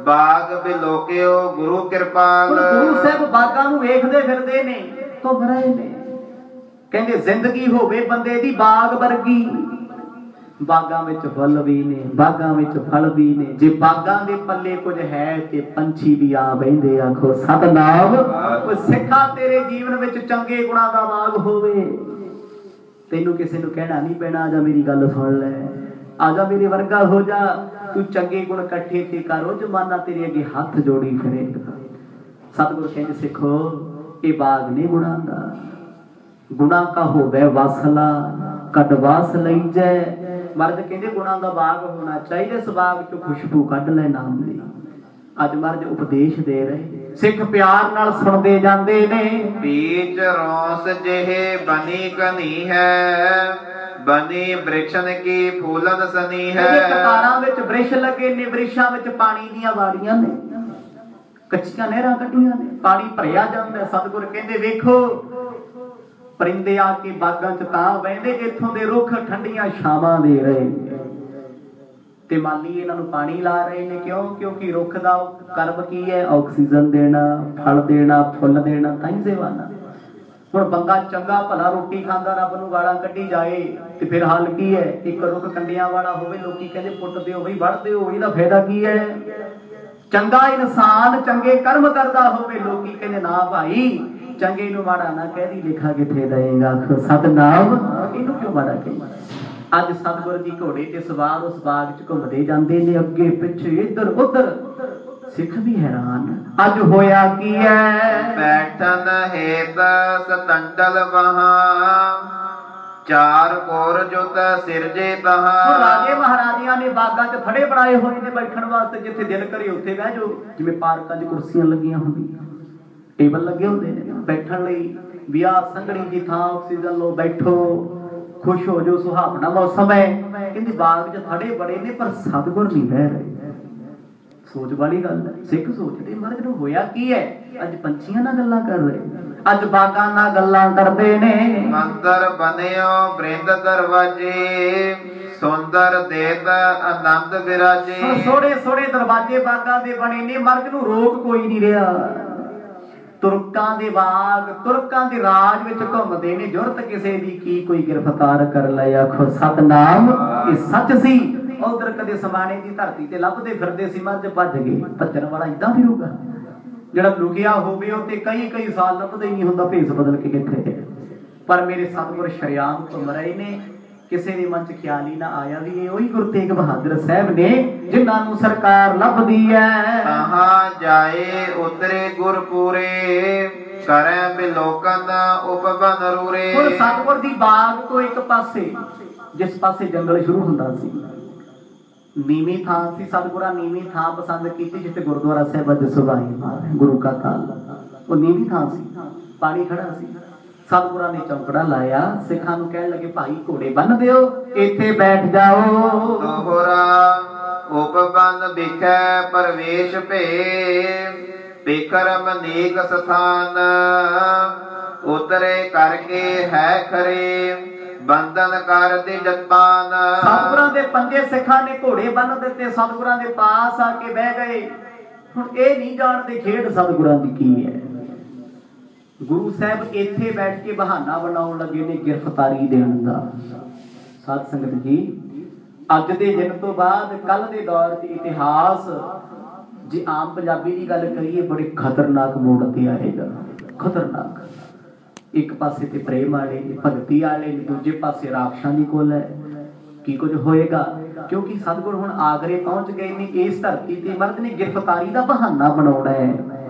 बाग बिलोकियो गुरु कृपाल गुरु साहब बागां नूं वेखदे फिरदे ने तो भरे ने कहंदे जिंदगी होवे बंदे दी बाग वर्गी बागां विच फल भी ने बागां विच फल भी ने जे बागां दे पल्ले कुछ है ते पंछी भी आ बहिंदे आखो सतनाम कोई सिखा तेरे जीवन विच चंगे गुणां दा बाग होवे तेनू किसी नूं कहना नहीं पैना आजा मेरी गल सुन ले आजा मेरे वर्गा हो जा तू चंगे गुण इकट्ठे ते करो जमाना तेरे अगे हाथ जोड़ी फिरेगा सतगुर कहंदे सिखो ये बाग नहीं गुणां दा गुणां का होवे वासला कटवास लई जाए मर्द कहते गुणा का बाग होना चाहिए इस बाग चो खुशबू कढ़ ले नाम दी अज मर्द उपदेश दे रहे सिख प्यार नाल सुनदे जांदे ने बीच रोस जेहे बनी कनी है बनी वृक्षन की फूलन सनी है कतारां विच वृक्ष लगे ने वृक्षां विच पानी दीयां वाड़ियां ने कच्चियां नहरां कट्टियां ने पानी भरिया जांदा सतगुर कहंदे वेखो परिंदे आके बागां च तां बहिंदे इत्थों दे रुख ठंडियां छावां दे रहे ते माली इन्हां नूं पानी ला रहे ने क्यों क्योंकि रुख दा कर्म की है ऑक्सीजन देना फल देना फुੱਲ देना तां ही सेवाना हुण बंदा चंगा भला रोटी खांदा रब नूं गालां कड्ढी जाए ते फिर हाल की है एक रुख कंडियां वाला होवे लोकी कहंदे पुੱਟ दिओ बई वढ़ दिओ इहदा फायदा की है चंगा इंसान चंगे कर्म करदा होवे लोकी कहंदे ना भाई चंगे नूं माड़ा ना कहदी लिखा किथे देगा आखो सतनाम इनू क्यों माड़ा कही अज सतगुर जी घोड़े ते सवार उस बाग च घुमदे जांदे ने अगे पिछे इधर उधर सिख भी हैरान अज होया की है बैठन हेत सतंडल वहां ਚਾਰ ਕੋਰ ਜੁਤ ਸਿਰਜੇ ਹੁਣ ਤਹਾਂ। ਰਾਜੇ ਮਹਾਰਾਜਿਆਂ ਨੇ ਬਾਗਾਂ 'ਚ ਥੜੇ ਬਣਾਏ ਹੋਏ ਨੇ ਬੈਠਣ ਵਾਸਤੇ, ਜਿੱਥੇ ਦਿਲ ਕਰੇ ਉੱਥੇ ਬਹਿ ਜਾਓ। ਜਿਵੇਂ ਪਾਰਕਾਂ 'ਚ ਕੁਰਸੀਆਂ ਲੱਗੀਆਂ ਹੁੰਦੀਆਂ, ਟੇਬਲ ਲੱਗੇ ਹੁੰਦੇ ਨੇ ਬੈਠਣ ਲਈ, ਵਿਆਹ ਸੰਘਣੀ ਦੀ ਥਾਂ ਆਕਸੀਜਨ ਲਓ, ਬੈਠੋ, ਖੁਸ਼ ਹੋ ਜਾਓ, ਸੁਹਾਵਣਾ ਮੌਸਮ ਹੈ। ਕਹਿੰਦੇ ਬਾਗ 'ਚ ਥੜੇ ਬੜੇ ਨੇ ਪਰ ਸਤਿਗੁਰ ਨਹੀਂ ਬਹਿ ਰਹੇ। ਸੋਚ ਵਾਲੀ ਗੱਲ ਹੈ। ਸਿੱਖ ਸੋਚਦੇ ਮਹਾਰਾਜ ਨੂੰ ਹੋਇਆ ਕੀ ਹੈ? ਅੱਜ ਪੰਛੀਆਂ ਨਾਲ ਗੱਲਾਂ ਕਰ ਰਹੇ, ਅੱਜ ਬਾਗਾਂ ਨਾਲ ਗੱਲਾਂ ਕਰਦੇ ਨੇ। ਮੰਦਰ ਬਨਿਓ ਬ੍ਰਿੰਦ ਦਰਵਾਜੇ, ਸੁੰਦਰ ਦੇਤ ਆਨੰਦ ਵਿਰਾਜੇ। ਸੋਹਣੇ ਸੋਹਣੇ ਦਰਵਾਜੇ ਬਾਗਾਂ ਦੇ ਬਣੇ ਨੇ, ਮਰਦ ਨੂੰ ਰੋਕ ਕੋਈ ਨਹੀਂ ਰਿਹਾ। ਤੁਰਕਾਂ ਦੇ ਬਾਗ, ਤੁਰਕਾਂ ਦੇ ਰਾਜ ਵਿੱਚ ਘੁੰਮਦੇ ਨੇ, ਜ਼ਰੂਰਤ ਕਿਸੇ ਦੀ ਕੀ ਕੋਈ ਗ੍ਰਿਫਤਾਰ ਕਰ ਲੈ। ਆਖੋ ਸਤਨਾਮ, ਇਹ ਸੱਚ ਸੀ। ਉਧਰ ਕਦੇ ਸਮਾਣੇ ਦੀ ਧਰਤੀ ਤੇ ਲੱਭਦੇ ਫਿਰਦੇ ਸੀ, ਮੱਝ ਭੱਜ ਗਏ। ਭੱਜਣ ਵਾਲਾ ਇਦਾਂ ਫਿਰੂਗਾ? ਜਿਹੜਾ ਲੁਕਿਆ ਹੋਵੇ ਉਹ ਤੇ ਕਈ ਸਾਲ ਲੱਭਦਾ ਹੀ ਨਹੀਂ ਹੁੰਦਾ, ਭੇਸ ਬਦਲ ਕੇ ਕਿੱਥੇ। ਪਰ ਮੇਰੇ ਸਤਿਗੁਰ ਸ਼ਰੇਆਮ ਘੁੰਮ ਰਹੇ ਨੇ, ਕਿਸੇ ਦੇ ਮਨ 'ਚ ਖਿਆਲ ਹੀ ਨਾ ਆਇਆ ਵੀ ਇਹ ਉਹੀ ਗੁਰੂ ਤੇਗ ਬਹਾਦਰ ਸਾਹਿਬ ਨੇ ਜਿਨ੍ਹਾਂ ਨੂੰ ਸਰਕਾਰ ਲੱਭਦੀ ਹੈ। ਕਹਾਂ ਜਾਏ ਉਤਰੇ ਗੁਰਪੂਰੇ, ਕਰੇ ਬਿਲੋਕਨ ਉਪਬਨ ਰੂਰੇ। ਹੁਣ ਸਤਿਗੁਰ ਦੀ ਬਾਗ ਤੋਂ ਇੱਕ ਪਾਸੇ, ਜਿਸ ਪਾਸੇ ਜੰਗਲ ਸ਼ੁਰੂ ਹੁੰਦਾ ਸੀ, ਨੀਵੀਂ ਥਾਂ ਸੀ। ਸਤਿਗੁਰਾਂ ਨੀਵੀਂ ਥਾਂ ਪਸੰਦ ਕੀਤੀ, ਜਿੱਥੇ ਗੁਰਦੁਆਰਾ ਸਾਹਿਬ ਅੱਜ ਸੁਭਾਈ ਗੁਰੂ ਕਾ ਤਾਲ, ਉਹ ਨੀਵੀਂ ਥਾਂ ਸੀ, ਪਾਣੀ ਖੜਾ ਸੀ। ਸਤਿਗੁਰਾਂ ਨੇ ਚੌਂਕੜਾ ਲਾਇਆ, ਸਿੱਖਾਂ ਨੂੰ ਕਹਿਣ ਲੱਗੇ ਭਾਈ ਘੋੜੇ ਬੰਨ ਦਿਓ, ਇੱਥੇ ਬੈਠ ਜਾਓ। ਦੋਹਰਾ ਉਪਬਨ ਵਿਖੇ ਪਰਵੇਸ਼ ਭੇ, ਬਿਕਰਮ ਨੇਕ ਸਥਾਨ, ਉਤਰੇ ਕਰਕੇ ਹੈ ਖਰੇ, ਬੰਧਨ ਕਰ ਦੇ ਜਤਬਾਨ। ਸਤਿਗੁਰਾਂ ਦੇ ਪੰਜੇ ਸਿੱਖਾਂ ਨੇ ਘੋੜੇ ਬੰਨ ਦਿੱਤੇ, ਸਤਿਗੁਰਾਂ ਦੇ ਪਾਸ ਆ ਕੇ ਬਹਿ ਗਏ। ਹੁਣ ਇਹ ਨਹੀਂ ਜਾਣਦੇ ਖੇਡ ਸਤਿਗੁਰਾਂ ਦੀ ਕੀ ਹੈ। ਗੁਰੂ ਸਾਹਿਬ ਇੱਥੇ ਬੈਠ ਕੇ ਬਹਾਨਾ ਬਣਾਉਣ ਲੱਗੇ ਨੇ ਗ੍ਰਿਫਤਾਰੀ ਦੇਣ ਦਾ। ਸਾਧ ਸੰਗਤ ਜੀ, ਅੱਜ ਦੇ ਦਿਨ ਤੋਂ ਬਾਅਦ ਕੱਲ ਦੇ ਦੌਰ 'ਚ ਇਤਿਹਾਸ, ਜੇ ਆਮ ਪੰਜਾਬੀ ਦੀ ਗੱਲ ਕਰੀਏ, ਬੜੇ ਖਤਰਨਾਕ ਮੋੜ ਤੇ ਆਏਗਾ। ਖਤਰਨਾਕ। ਇੱਕ ਪਾਸੇ ਤੇ ਪ੍ਰੇਮ ਵਾਲੇ ਨੇ, ਭਗਤੀ ਵਾਲੇ ਨੇ, ਦੂਜੇ ਪਾਸੇ ਰਾਖਸ਼ਾਂ ਦੀ ਕੋਲ ਹੈ। ਕੀ ਕੁਝ ਹੋਏਗਾ? ਕਿਉਂਕਿ ਸਤਿਗੁਰ ਹੁਣ ਆਗਰੇ ਪਹੁੰਚ ਗਏ ਨੇ। ਇਸ ਧਰਤੀ ਤੇ ਮਰਦ ਨੇ ਗ੍ਰਿਫਤਾਰੀ ਦਾ ਬਹਾਨਾ ਬਣਾਉਣਾ ਹੈ,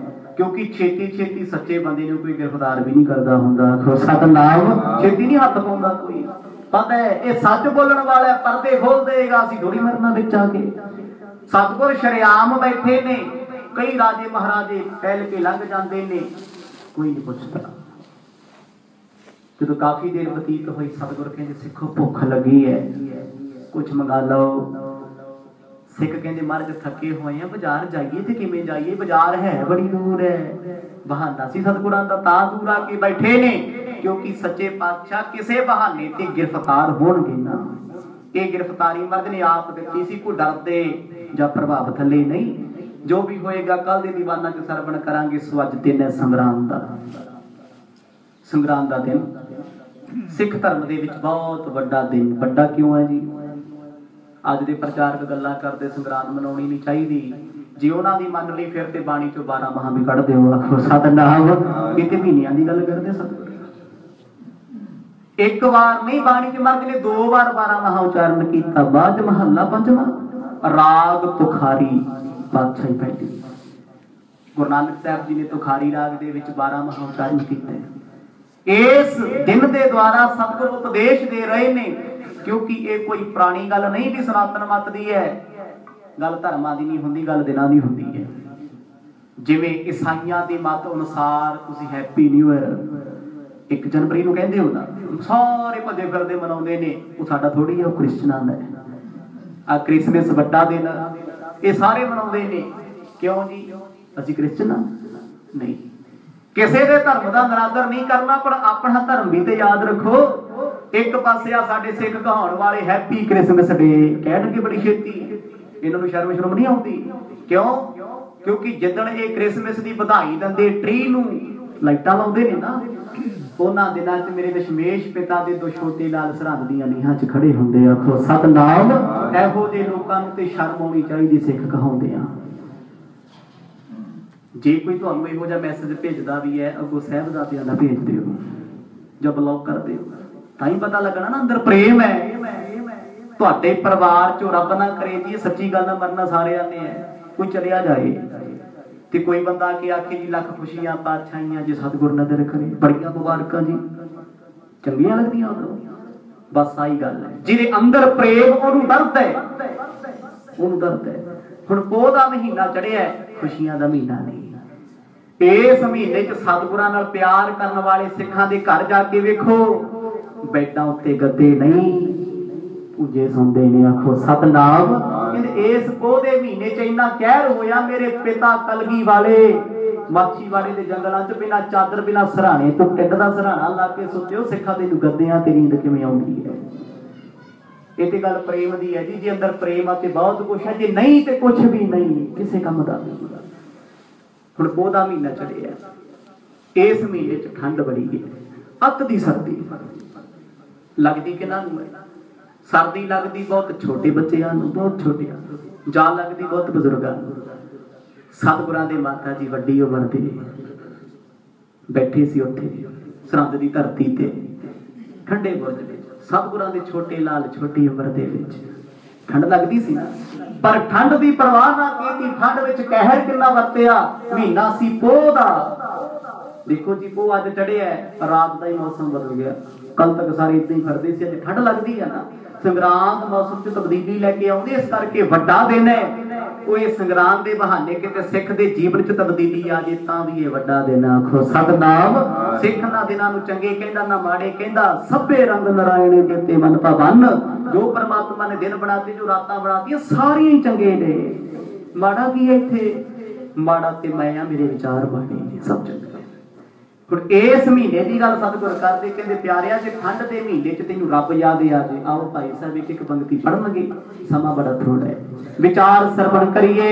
ਕਿਉਂਕਿ ਛੇਤੀ ਸੱਚੇ ਬੰਦੇ ਨੂੰ ਕੋਈ ਗ੍ਰਿਫਤਾਰ ਵੀ ਨਹੀਂ ਕਰਦਾ ਹੁੰਦਾ। ਸਤਨਾਮ, ਛੇਤੀ ਨਹੀਂ ਹੱਥ ਪਾਉਂਦਾ ਕੋਈ। ਪਤਾ ਹੈ ਇਹ ਸੱਚ ਬੋਲਣ ਵਾਲਾ, ਪਰਦੇ ਖੋਲ ਦੇਗਾ, ਅਸੀਂ ਥੋੜੀ ਮਰਨਾ ਵਿੱਚ ਆ ਕੇ। ਸਤਿਗੁਰ ਸ਼ਰੇਆਮ ਬੈਠੇ ਨੇ, ਕਈ ਰਾਜੇ ਮਹਾਰਾਜੇ ਟਹਿਲ ਕੇ ਲੰਘ ਜਾਂਦੇ ਨੇ, ਕੋਈ ਨਹੀਂ ਪੁੱਛਦਾ। ਜਦੋਂ ਕਾਫੀ ਦੇਰ ਬਤੀਤ ਹੋਈ, ਸਤਿਗੁਰ ਕਹਿੰਦੇ ਸਿੱਖੋ ਭੁੱਖ ਲੱਗੀ ਹੈ, ਕੁਛ ਮੰਗਾ ਲਓ। ਸਿੱਖ ਕਹਿੰਦੇ ਮਹਾਰਾਜ ਥੱਕੇ ਹੋਏ ਆ, ਬਾਜ਼ਾਰ ਜਾਈਏ ਤੇ ਕਿਵੇਂ ਜਾਈਏ, ਬਾਜ਼ਾਰ ਹੈ ਬੜੀ ਦੂਰ ਹੈ। ਬਹਾਨਾ ਸੀ ਸਤਿਗੁਰਾਂ ਦਾ, ਤਾਂ ਦੂਰ ਆ ਕੇ ਬੈਠੇ ਨੇ, ਕਿਉਂਕਿ ਸੱਚੇ ਪਾਤਸ਼ਾਹ ਕਿਸੇ ਬਹਾਨੇ ਤੇ ਗ੍ਰਿਫਤਾਰ ਹੋਣਗੇ ਨਾ। ਇਹ ਗ੍ਰਿਫਤਾਰੀ ਮਰਦ ਨੇ ਆਪ ਦਿੱਤੀ ਸੀ, ਕੋਈ ਡਰਦੇ ਜਾਂ ਪ੍ਰਭਾਵ ਥੱਲੇ ਨਹੀਂ। ਜੋ ਵੀ ਹੋਏਗਾ ਕੱਲ ਦੇ ਦੀਵਾਨਾਂ 'ਚ ਸਰਵਣ ਕਰਾਂਗੇ। ਸੋ ਅੱਜ ਦਿਨ ਹੈ ਸੰਗਰਾਮ ਦਾ ਦਿਨ। ਸਿੱਖ ਧਰਮ ਦੇ ਵਿੱਚ ਬਹੁਤ ਵੱਡਾ ਦਿਨ। ਵੱਡਾ ਕਿਉਂ ਹੈ ਜੀ? ਅੱਜ ਦੇ ਪ੍ਰਚਾਰਕ ਗੱਲਾਂ ਕਰਦੇ ਸੰਗਰਾਮ ਮਨਾਉਣੀ ਨਹੀਂ ਚਾਹੀਦੀ। ਜੇ ਉਹਨਾਂ ਦੀ ਮੰਨ ਲਈ ਫਿਰ ਤੇ ਬਾਣੀ ਚੋਂ 12 ਮਹਾਂ ਵੀ ਕੱਢ ਦਿਓ। ਆਖੋ ਸਤਨਾਮ, ਕਿਤੇ ਮਹੀਨਿਆਂ ਦੀ ਗੱਲ ਕਰਦੇ ਸਤਿਗੁਰ। ਇੱਕ ਵਾਰ ਨਹੀਂ, ਬਾਣੀ ਚ ਮਰਦ ਨੇ 2 ਵਾਰ 12 ਮਹਾਂ ਉਚਾਰਨ ਕੀਤਾ। ਬਾਅਦ ਮਹੱਲਾ ਪੰਜਵਾਂ, ਰਾਗ ਤੁਖਾਰੀ ਪਾਤਸ਼ਾਹੀ ਪਹਿਲੀ। ਗੁਰੂ ਨਾਨਕ ਸਾਹਿਬ ਜੀ ਨੇ ਤੁਖਾਰੀ ਰਾਗ ਦੇ ਵਿੱਚ 12 ਮਹਾਂ ਉਚਾਰਨ ਕੀਤੇ। ਇਸ ਦਿਨ ਦੇ ਦੁਆਰਾ ਸਤਿਗੁਰ ਉਪਦੇਸ਼ ਦੇ ਰਹੇ ਨੇ, ਕਿਉਂਕਿ ਇਹ ਕੋਈ ਪੁਰਾਣੀ ਗੱਲ ਨਹੀਂ ਵੀ ਸਨਾਤਨ ਮਤ ਦੀ ਹੈ। ਗੱਲ ਧਰਮਾਂ ਦੀ ਨਹੀਂ ਹੁੰਦੀ, ਗੱਲ ਦਿਨਾਂ ਦੀ ਹੁੰਦੀ ਹੈ। ਜਿਵੇਂ ਈਸਾਈਆਂ ਦੀ ਮਤ ਅਨੁਸਾਰ ਤੁਸੀਂ ਹੈਪੀ ਨਿਊ ਈਅਰ 1 ਜਨਵਰੀ ਨੂੰ ਕਹਿੰਦੇ ਹੋ ਨਾ, ਸਾਰੇ ਭੱਜੇ ਫਿਰਦੇ ਮਨਾਉਂਦੇ ਨੇ। ਉਹ ਸਾਡਾ ਥੋੜੀ ਹੈ, ਉਹ ਕ੍ਰਿਸਚਨਾਂ ਦਾ ਹੈ। ਆ ਕ੍ਰਿਸਮਸ ਵੱਡਾ ਦਿਨ ਇਹ ਸਾਰੇ ਮਨਾਉਂਦੇ ਨੇ। ਕਿਉਂ ਜੀ? ਅਸੀਂ ਕ੍ਰਿਸਚਨ ਨਹੀਂ। ਕਿਸੇ ਦੇ ਧਰਮ ਦਾ ਨਿਰਾਦਰ ਨਹੀਂ ਕਰਨਾ, ਪਰ ਆਪਣਾ ਧਰਮ ਵੀ ਤੇ ਯਾਦ ਰੱਖੋ। ਇੱਕ ਪਾਸੇ ਆ ਸਾਡੇ ਸਿੱਖ ਕਹਾਉਣ ਵਾਲੇ ਹੈਪੀ ਕ੍ਰਿਸਮਸ ਡੇ ਕਹਿਣਗੇ ਬੜੀ ਛੇਤੀ, ਇਹਨਾਂ ਨੂੰ ਸ਼ਰਮ ਨਹੀਂ ਆਉਂਦੀ। ਕਿਉਂ? ਕਿਉਂਕਿ ਜਿੱਦਣ ਇਹ ਕ੍ਰਿਸਮਸ ਦੀ ਵਧਾਈ ਦਿੰਦੇ, ਟਰੀ ਨੂੰ ਲਾਈਟਾਂ ਲਾਉਂਦੇ ਨੇ ਨਾ, ਉਹਨਾਂ ਦਿਨਾਂ 'ਚ ਮੇਰੇ ਦਸ਼ਮੇਸ਼ ਪਿਤਾ ਦੇ 2 ਛੋਟੇ ਲਾਲ ਸਰਹੰਦ ਦੀਆਂ ਨੀਹਾਂ 'ਚ ਖੜੇ ਹੁੰਦੇ। ਆਖੋ ਸਤਨਾਮ। ਇਹੋ ਜਿਹੇ ਲੋਕਾਂ ਨੂੰ ਤੇ ਸ਼ਰਮ ਆਉਣੀ ਚਾਹੀਦੀ, ਸਿੱਖ ਕਹਾਉਂਦੇ ਆ। ਜੇ ਕੋਈ ਤੁਹਾਨੂੰ ਇਹੋ ਜਿਹਾ ਮੈਸੇਜ ਭੇਜਦਾ ਵੀ ਹੈ, ਅੱਗੋਂ ਸਾਹਿਬਜ਼ਾਦਿਆਂ ਦਾ ਭੇਜ ਦਿਓ ਜਾਂ ਬਲੌਕ ਕਰ ਦਿਓ, ਤਾਂ ਹੀ ਪਤਾ ਲੱਗਣਾ ਨਾ ਅੰਦਰ ਪ੍ਰੇਮ ਹੈ। ਤੁਹਾਡੇ ਪਰਿਵਾਰ ਚੋਂ ਰੱਬ ਨਾ ਕਰੇ ਜੀ, ਸੱਚੀ ਗੱਲ ਨਾ ਮਰਨਾ ਸਾਰਿਆਂ ਨੇ ਹੈ। ਕੋਈ ਚਲਿਆ ਜਾਏ ਤੇ ਕੋਈ ਬੰਦਾ ਕਿ ਆਖੇ ਜੀ ਲੱਖ ਖੁਸ਼ੀਆਂ ਪਾਤਸ਼ਾਹੀਆਂ ਜੇ ਸਤਿਗੁਰ ਨਦਰ ਕਰੇ, ਬੜੀਆਂ ਮੁਬਾਰਕਾਂ ਜੀ, ਚੰਗੀਆਂ ਲੱਗਦੀਆਂ ਉਦੋਂ। बस आई गल है, जिहदे अंदर प्रेम ओनू दर्द है, ओनू दर्द है। हुण पोह दा महीना चढ़िया, खुशियां दा महीना नहीं। इस महीने च सतगुरां नाल प्यार करन वाले सिखां दे घर जाके वेखो, बैडां उत्ते गद्दे नहीं, पूजे सुनते ने। आखो सतनाम। इस पोह दे महीने च इन्ना कहर होया, मेरे पिता कलगी वाले माछीवाड़े दे जंगलां च बिना चादर बिना सराणे तो टिंड दा सराणा ला के सुते हो, सिखा तैनूं गद्दियां ते नींद किवें आउंदी है? ये ते गल प्रेम दी है जी। जे अंदर प्रेम आ ते बहुत कुछ है, जे नहीं ते कुछ भी नहीं, किसे काम दा नहीं। हुण पोह दा महीना चढ़िया, इस महीने च ठंड बड़ी है, अत दी सर्दी लगदी किन्हां नूं है? सर्दी लगदी बहुत छोटे बच्चों नूं, बहुत छोटियां, जा लगदी बहुत बजुर्गां नूं। सतगुरां दे माता जी वड्डी उमर दे बैठे सी उत्थे सरहंद दी धरती ते ठंडे बुरज विच। सतगुरां दे छोटे लाल छोटी उमर दे विच ठंड लगदी सी ना, पर ठंड दी परवाह ना कीती। ठंड विच कहर किन्ना वरतिया। महीना सी पोह दा। देखो जी, पोह अज चढ़िया, रात का ही मौसम बदल गया। कल तक सारे इदां ही फिरदे सी, अज ठंड लगदी है ना। संग्रांद मौसम च तब्दीली लैके आउंदी, इस करके वड्डा दिन है। कोई संग्रांद दे बहाने किते सिख दे जीवन च तब्दीली आ जाए तां भी ये वड्डा दिन। आखो सतनाम। सिख ना दिनां नूं चंगे कहंदा ना माड़े कहंदा, सभे रंग नारायण देते मन भवन। जो परमात्मा ने दिन बनाते, जो रातां बनाती, सारे ही चंगे ने। माड़ा की है इत्थे? माड़ा ते मैं आ, मेरे विचार माड़े ने, सब चंगे। हुण इस महीने की गल सतगुर करदे, कहंदे प्यारिया जे ठंड दे महीने च तैनूं रब याद आ जाए, आओ भाई साहब एक पंक्ति पढ़नगे, समा बड़ा थोड़ा है, विचार श्रवण करिए।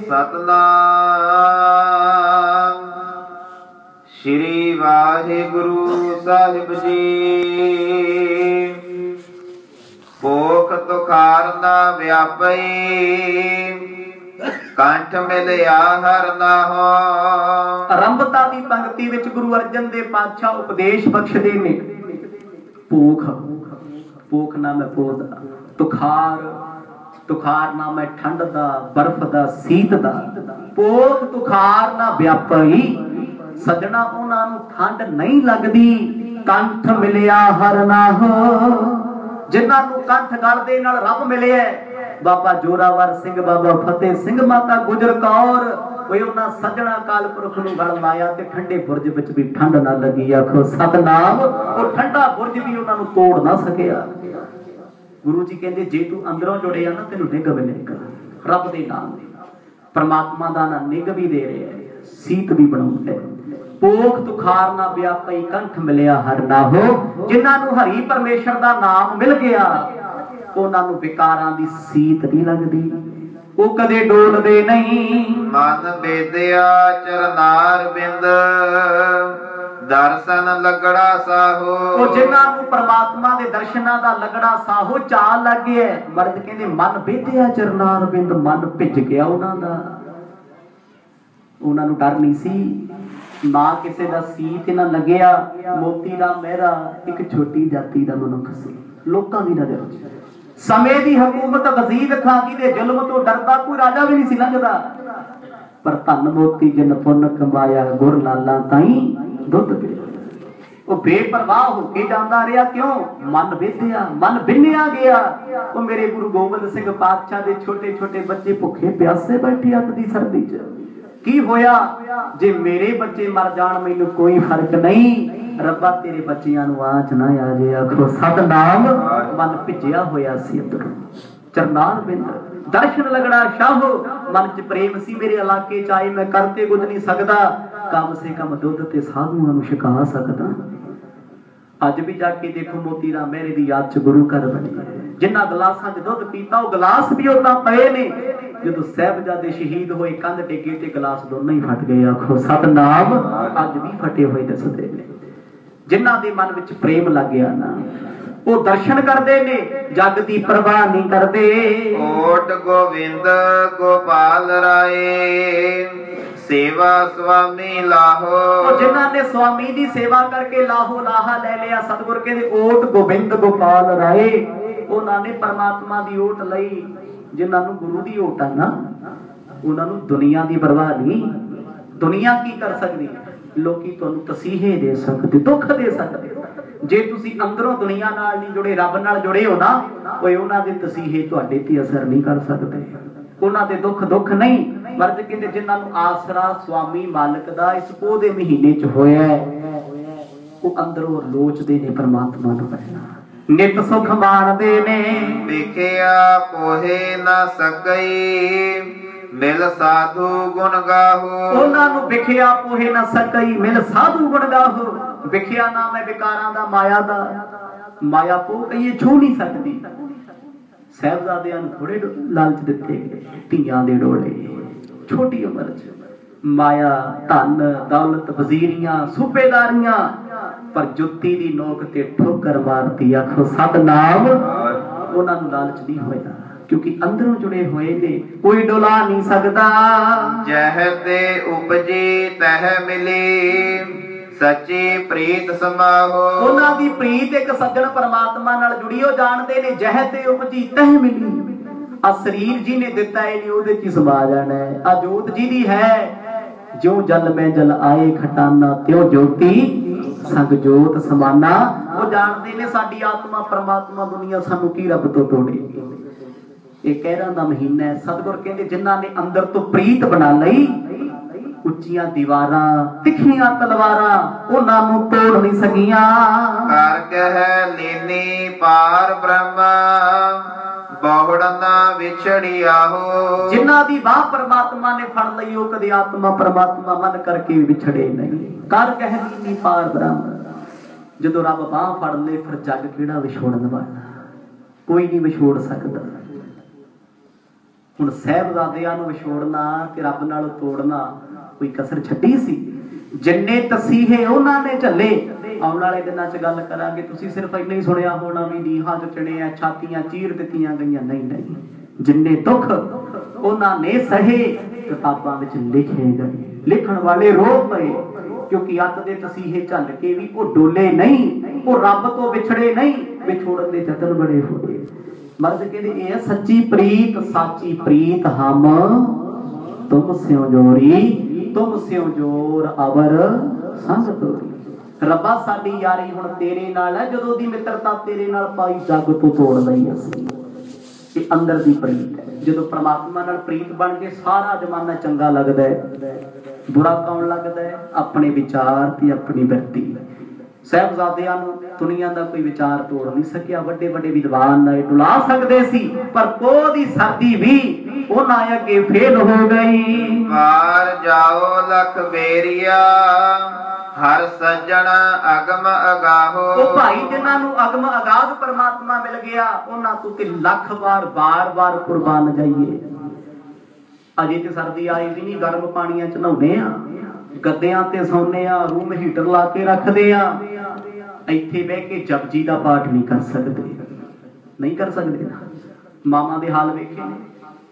सतनाम श्री वाहिगुरु साहिब जी। भोख तुखार ना व्यापई, कंठ मिलिया हर ना हो। आरंभता दी पंक्ति विच गुरु अर्जन देव पातशाह उपदेश बख्शदे ने। भूख, भूख नाम है पोह दा। तुखार, तुखार नाम है ठंड दा, बर्फ दा, सीत दा। भूख तुखार ना व्यापई, सजना उन्हां नूं ठंड नहीं लगदी। कंठ मिलिया हर ना हो, जिन्हां नूं कंठ गल दे नाल रब मिलिया। बाबा जोरावर सिंह, बाबा फतेह सिंह, माता गुजर कौर, उन्हां सजना काल पुरख नूं गल लाया ते ठंडे बुरज विच भी ठंड ना लगी। आखो सतनाम। वो ठंडा बुरज भी उन्हां नूं तोड़ ना सकिया। गुरु जी कहंदे जे तू अंदरों जुड़िया ना, तैनूं निग मिलेगा रब दे नाम दे। परमात्मा दा ना निग भी दे रहा है, सीत भी बनाउंदा है। भूख तुखार ना व्यापई, कंठ मिलिया हर ना हो। जिन्हां नूं हरि परमेश्वर दा नाम मिल गया, उन्हां नूं विकारां दी सीत नहीं लगदी, वो कदे डोलदे नहीं। मन बेदिया चरनार बिंद, दर्शन लगड़ा साहो। वो जिन्हां नूं परमात्मा दे दर्शनां दा लगड़ा साहो चा लग गया। मर्द कहंदे मन बेदिया चरनार बिंद, मन भिज गया उन्हां दा। उन्हां नूं डर नहीं सी, ना किसी दा सीत ना लगिया। मोती राम मेहरा एक छोटी जाति दा मनुख सी, लोकां दी नज़र च समय दी हुकूमत वजीद खां दे जुल्म तो डरदा कोई राजा भी नहीं सी लंघदा। पर धन मोती जिन पुन कमाया, गुर लाला ताई दुध पिया। वो बेपरवाह होके जांदा रहा, क्यों? मन बेधिया, मन बिन्निया गया। वो मेरे गुरु गोबिंद सिंह पातशाह दे छोटे छोटे बच्चे भुखे प्यासे बैठे अत दी सर्दी च। की होया? जे मेरे बच्चे मर जाण मैनूं कोई फर्क नहीं, रब्बा तेरे बच्चियां नूं आंच ना आ जाए। आखो सतनाम। मन भिजिया होया सी अंदरों, चरनार बिंद, दर्शन लगड़ा शाहो। मन च प्रेम सी, मेरे इलाके च आए मैं करते कुछ नहीं सकदा, कम से कम दुध ते साधुआं नूं छका सकदा। अज भी जाके देखो मोती राम मेहरे दी याद च गुरु घर बने, जिन्हां गिलासां च दुध पीता वो गिलास भी उदां पए ने। जदों साहिबजादे शहीद होए, कंध डिगे ते गिलास दोनों ही फट गए। आखो सतनाम। अज भी फटे हुए दसदे ने। जिन्हां दे मन विच प्रेम लग गया ना, वो दर्शन करते ने, जग की परवाह नहीं करते। ओट गोविंद गोपाल राय, सेवा स्वामी लाहो। जिन्हां ने स्वामी की सेवा करके लाहो लाहा ले लिया। सतगुर कहते ओट गोविंद गोपाल राय, उन्होंने परमात्मा की ओट लई। जिन्होंने गुरु की ओट है ना, उन्होंने दुनिया की परवाह नहीं। दुनिया की कर सकती? लोकी तुहानूं तसीहे दे सकते, दुख दे सकते, जे तुसी अंदरों दुनिया नाल नहीं जुड़े, रब नाल जुड़े हो ना, कोई उन्हां दे तसीहे तुहाडे ते असर नहीं कर सकते, उन्हां दे दुख दुख नहीं। मर्द कहते जिन्हां नूं आसरा स्वामी मालिक दा इस पोह दे महीने च होया, वो अंदरों लोचदे ने परमात्मा नूं पैना, नित सुख माणदे ने। देखिया पोहे ना सकई मिल साधु गुण गाहो, उन्हां नूं विखिया पोहे ना सकई मिल साधु गुण गाहो। विखिया नाम है विकारां दा, माया दा, माया पोह कहिए छू नहीं सकती। साहिबजादियां नूं थोड़े लालच दिते गए, धीआं दे डोले छोटी उम्र च माया धन दौलत वजीरियां सूबेदारियां, पर जुत्ती दी नोक ते ठोकर मारती। आखो सतनाम, उन्हां नूं लालच नहीं होया क्योंकि अंदरों जुड़े हुए ने, कोई डोला नहीं सकता। जह ते उपजी तह मिली सच्ची प्रीत समाहो, उन्हां दी प्रीत एक सज्जन परमात्मा नाल जुड़ी हो जानदे ने। जह ते उपजी तह मिली, आ शरीर जी ने दिता है नहीं ओदे च समा जाना है। आ जोत जी दी है, जो जल में जल आए खटाना त्यो ज्योति संग जोत समाना। वो जानते ने साडी आत्मा परमात्मा दुनिया सानू की रब तो तोड़ेगी। ये कहरां दा महीना है। सतगुर कहंदे जिन्हां ने अंदर तो प्रीत बना लई, उच्चियां दीवारां तिखियां तलवारां उन्हां नूं तोड़ नहीं सकियां। कर कह लीनी पार ब्रह्मा बहुड़ ना विछड़िया हो, जिन्हां दी बाह परमात्मा ने फड़ लई ओ कदे आत्मा परमात्मा मन करके विछड़े नहीं। कर कह लीनी पार ब्रह्म, जदों रब बाह फड़ ले फिर जग किहड़ा विछोड़न वाला, कोई नहीं विछोड़ सकदा। हुण साहिबजादियां नूं विछोड़ना ते रब नालों तोड़ना कोई कसर छड्डी सी। जिन्ने तसीहे उन्हां ने झल्ले, आउण वाले दिनां च गल करांगे। तुसीं सिर्फ इन्ना ही सुणिया होना भी नीहां च चढ़िया छातियां चीर दित्तियां गईयां, नहीं नहीं, जिन्ने दुख उन्हां ने सहे किताबां विच लिखे गए, लिखण वाले रो पए क्योंकि अत दे तसीहे झल के भी वो डोले नहीं, वो रब तो विछड़े नहीं, विछोड़न दे जतन बड़े होए। मर्द कहते ये सच्ची प्रीत साची प्रीत हम तुम स्यों जोरी, तुम स्यों जोर अवर संग तोरी। रब्बा साडी यारी हुण तेरे नाल है, जदों दी मित्रता तेरे नाल पाई जग तो तोड़ लई असीं। ये अंदर दी प्रीत है। जदों परमात्मा नाल प्रीत बन के सारा जमाना चंगा लगदा है, बुरा कौन लगदा है? अपने विचार ते अपनी वृत्ति। साहिबजादियां नूं दुनिया दा कोई विचार तोड़ नहीं सकिया, वड्डे वड्डे विद्वान नाल डुला सकदे सी, पर कोह दी सर्दी भी उन्हां अगे फेल हो गई। पार जाओ लख बेरिया हर सज्जन अगम अगाहो, ओ भाई जिन्हां नूं अगम अगाध परमात्मा मिल गया, उन्हां तों ते लख बार बार बार कुर्बान जाइए। अजे ते सर्दी आई भी नहीं, गर्म पानियां च नहाउने आ, गद्दियां ते सौने आ, रूम हीटर ला के रखदे आ, ਇੱਥੇ ਬਹਿ ਕੇ ਜਪਜੀ ਦਾ ਪਾਠ ਨਹੀਂ ਕਰ ਸਕਦੇ, ਨਹੀਂ ਕਰ ਸਕਦੇ ਨਾ। ਮਾਵਾਂ ਦੇ ਹਾਲ ਵੇਖੇ ਨੇ,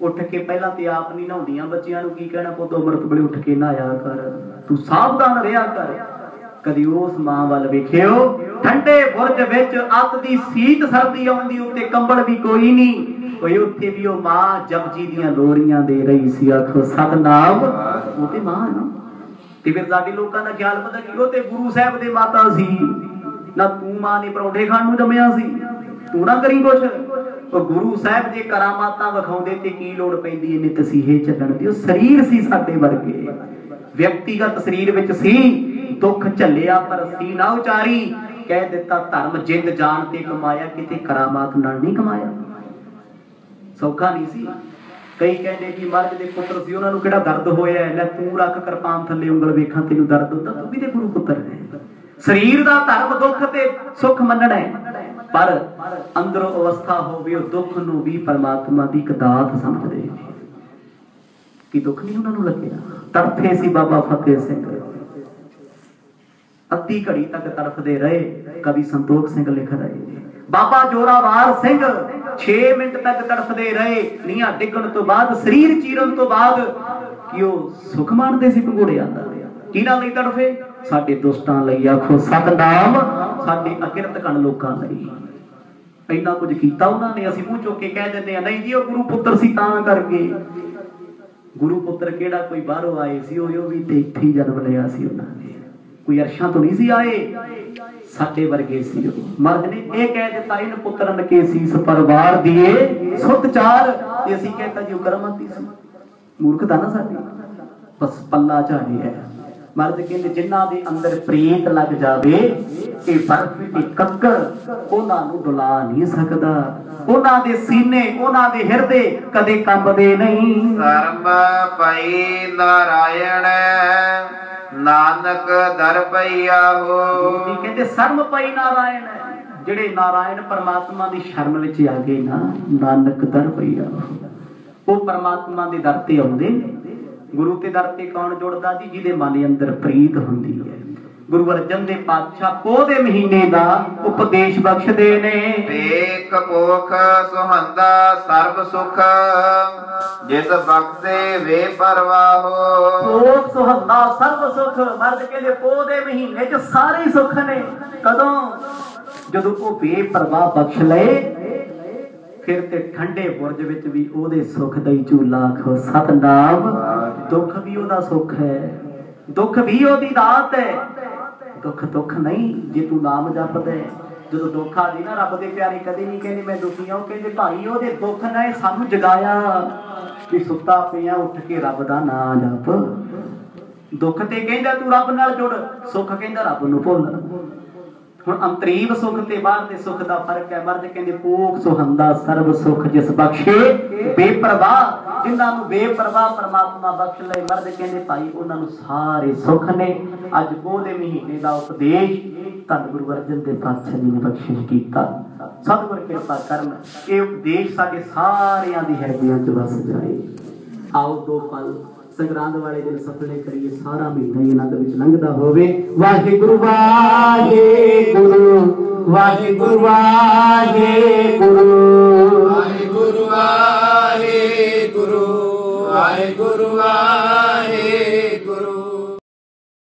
ਉੱਠ ਕੇ ਪਹਿਲਾਂ ਤੇ ਆਪ ਨਹੀਂ ਨਹਾਉਂਦੀਆਂ, ਬੱਚਿਆਂ ਨੂੰ ਕੀ ਕਹਿਣਾ, ਪੁੱਤ ਅੰਮ੍ਰਿਤ ਵੇਲੇ ਉੱਠ ਕੇ ਨਹਾਇਆ ਕਰ, ਤੂੰ ਸਾਵਧਾਨ ਰਿਹਾ ਕਰ। ਕਦੀ ਉਸ ਮਾਂ ਵੱਲ ਵੇਖਿਓ, ਠੰਡੇ ਬੁਰਜ ਵਿੱਚ ਅੱਤ ਦੀ ਸੀਤ ਸਰਦੀ ਆਉਂਦੀ, ਉੱਤੇ ਕੰਬਲ ਵੀ ਕੋਈ ਨਹੀਂ, ਕੋਈ ਉੱਥੇ ਵੀ ਉਹ ਮਾਂ ਜਪਜੀ ਦੀਆਂ ਲੋਰੀਆਂ ਦੇ ਰਹੀ ਸੀ। ਆਖੋ ਸਤਨਾਮ, ਉਹ ਤੇ ਮਾਂ ਨਾ। ਤੇ ਫਿਰ ਸਾਡੇ ਲੋਕਾਂ ਦਾ ਖਿਆਲ ਪਤਾ ਕੀ, ਉਹ ਤੇ ਗੁਰੂ ਸਾਹਿਬ ਦੇ ਮਾਤਾ ਸੀ ना, तू मां ने परौंठे खाण नूं जम्मिया सी, तू ना करी कुछ। ਉਹ ਗੁਰੂ ਸਾਹਿਬ ਦੇ ਕਰਾਮਾਤਾਂ ਵਿਖਾਉਂਦੇ ਤੇ ਕੀ ਲੋੜ ਪੈਂਦੀ ਇਹਨੇ ਤਸੀਹੇ ਚੱਲਣ ਦੀ। ਉਹ ਸਰੀਰ ਸੀ ਸਾਡੇ ਵਰਗੇ, ਵਿਅਕਤੀਗਤ ਸਰੀਰ ਵਿੱਚ ਸੀ, ਦੁੱਖ ਝੱਲਿਆ ਪਰ ਸੀ ਨਾ ਉਚਾਰੀ। ਕਹਿ ਦਿੱਤਾ ਧਰਮ ਜਿੰਦ ਜਾਨ ਤੇ ਕਮਾਇਆ, ਕਿਤੇ ਕਰਾਮਾਤ ਨਾਲ ਨਹੀਂ ਕਮਾਇਆ। ਸੌਖਾ ਨਹੀਂ ਸੀ। ਕਈ ਕਹਿੰਦੇ ਕਿ ਮਰਦ ਦੇ ਪੁੱਤਰ ਸੀ, ਉਹਨਾਂ ਨੂੰ ਕਿਹੜਾ ਦਰਦ ਹੋਇਆ, ਲੈ ਤੂੰ ਰੱਖ ਕਿਰਪਾਨ ਥੱਲੇ ਉਂਗਲ ਵੇਖਾਂ ਤੈਨੂੰ ਦਰਦ ਹੁੰਦਾ, ਤੂੰ ਵੀ ਤੇ ਗੁਰੂ ਪੁੱਤਰ ਹੈ। ਸਰੀਰ ਦਾ ਧਰਮ ਦੁੱਖ ਤੇ ਸੁੱਖ ਮੰਨਣਾ ਹੈ, ਪਰ ਅੰਦਰੋਂ ਅਵਸਥਾ ਹੋਵੇ ਉਹ ਦੁੱਖ ਨੂੰ ਵੀ ਪਰਮਾਤਮਾ ਦੀ ਇੱਕ ਦਾਤ ਸਮਝਦੇ ਨੇ ਕਿ ਦੁੱਖ ਨਹੀਂ ਉਹਨਾਂ ਨੂੰ ਲੱਗਿਆ। ਤੜਫੇ ਸੀ ਬਾਬਾ ਫਤਿਹ ਸਿੰਘ, ਅੱਧੀ ਘੜੀ ਤੱਕ ਤੜਫਦੇ ਰਹੇ। ਕਵੀ ਸੰਤੋਖ ਸਿੰਘ ਲਿਖ ਰਹੇ। ਬਾਬਾ ਜੋਰਾਵਰ ਸਿੰਘ 6 ਮਿੰਟ ਤੱਕ ਤੜਫਦੇ ਰਹੇ, ਨੀਹਾਂ ਡਿੱਗਣ ਤੋਂ ਬਾਅਦ, ਸਰੀਰ ਚੀਰਨ ਤੋਂ ਬਾਅਦ, ਕਿ ਉਹ ਸੁਖ ਮਾਣਦੇ ਸੀ ਭਗੋੜਿਆਂ ਦਾ। ਕਿਹਨਾਂ ਲਈ ਤੜਫੇ? ਸਾਡੇ ਦੁਸ਼ਟਾਂ ਲਈ। ਆਖੋ ਸਤਨਾਮ, ਸਾਡੇ ਅਕਿਰਤ ਕਣ ਲੋਕਾਂ ਲਈ। ਇੰਨਾ ਕੁਝ ਕੀਤਾ ਉਹਨਾਂ ਨੇ, ਅਸੀਂ ਮੂੰਹ ਚੁੱਕ ਕੇ ਕਹਿ ਦਿੰਦੇ ਆ ਨਹੀਂ ਜੀ ਉਹ ਗੁਰੂ ਪੁੱਤਰ ਸੀ ਤਾਂ ਕਰਕੇ। ਗੁਰੂ ਪੁੱਤਰ ਕਿਹੜਾ ਕੋਈ ਬਾਹਰੋਂ ਆਏ ਸੀ, ਉਹ ਵੀ ਤੇ ਇੱਥੇ ਹੀ ਜਨਮ ਲਿਆ ਸੀ ਉਹਨਾਂ ਨੇ, ਕੋਈ ਅਰਸ਼ਾਂ ਤੋਂ ਨਹੀਂ ਸੀ ਆਏ। साडे वर्गे सी। मर्द ने यह कह दिता इन पुत्रन के सीस परवार दिए सुत चार, ते असीं कहता जी करमती सी। मूर्खता ना साडी, बस पल्ला झाड़ी है। मर्द कहते जिन्हां दे अंदर प्रीत लग जावे कि बर्फ दी कक्कर उन्हां नूं डुला नहीं सकदा। उन्हां दे सीने उन्हां दे हिरदे कदे कंबदे नहीं। शर्म पई नारायण नानक दर पईया हो। कहते शर्म पई नारायण, जेड़े नारायण परमात्मा दी शर्म विच आ गए ना, नानक दर पईया वो परमात्मा दे दर ते आउंदे। गुरु के दर ते कौन जुड़दा जी? जिहदे मन अंदर प्रीत हुंदी है। गुरु अर्जन देव पातशाह पोह दे महीने दा उपदेश बख्शदे ने। एक पोख सुहंदा सर्ब सुख जिस बख्शे वे परवाह हो। पोख सुहंदा सर्ब सुख, मर्द कहंदे पोह दे महीने च सारे सुख ने। कदों? जदों वो बेपरवाह बख्श लए, फिर ते ठंडे बुरज विच भी ओदे सुख दा ही झूला आखो सतनाम। दुख भी ओदा सुख है, दुख भी ओदी दात है। दुख दुख नहीं जे तू नाम जपदा। जो दुख आ जी ना, रब दे प्यारे कदे नहीं कहंदे मैं दुखी हां, कहंदे भाई ओदे दुख ने सानू जगाया कि सुत्ता पिया उठ के रब दा नाम जप। दुख ते कहंदा तू रब नाल जुड़, सुख कहंदा रब नूं भुल। हुण अंतरीव सुख ते बाहर दे सुख दा फर्क है। मर्द कहंदे पोख सुहंदा सर्ब सुख जिस बख्शे बेपरवाह, जिन्हां नूं बेपरवाह परमात्मा बख्श ले। मर्द कहंदे भाई उन्हां नूं सारे सुख ने। अज पोह दे महीने दा उपदेश धन गुरु अर्जन देव पातशाह जी ने बख्शिश कीता। सतगुर किरपा करन ये उपदेश साडे सारियां दी हिरदियां च वस जाए। आओ दो पल संगरांद वाले दिन सफले करिए, सारा महीना ही आनंद विच लंघदा होवे। वाहिगुरु वाहिगुरु वाहिगुरु वाहिगुरु वाहिगुरु वाहिगुरु वाहिगुरु वाहिगुरु।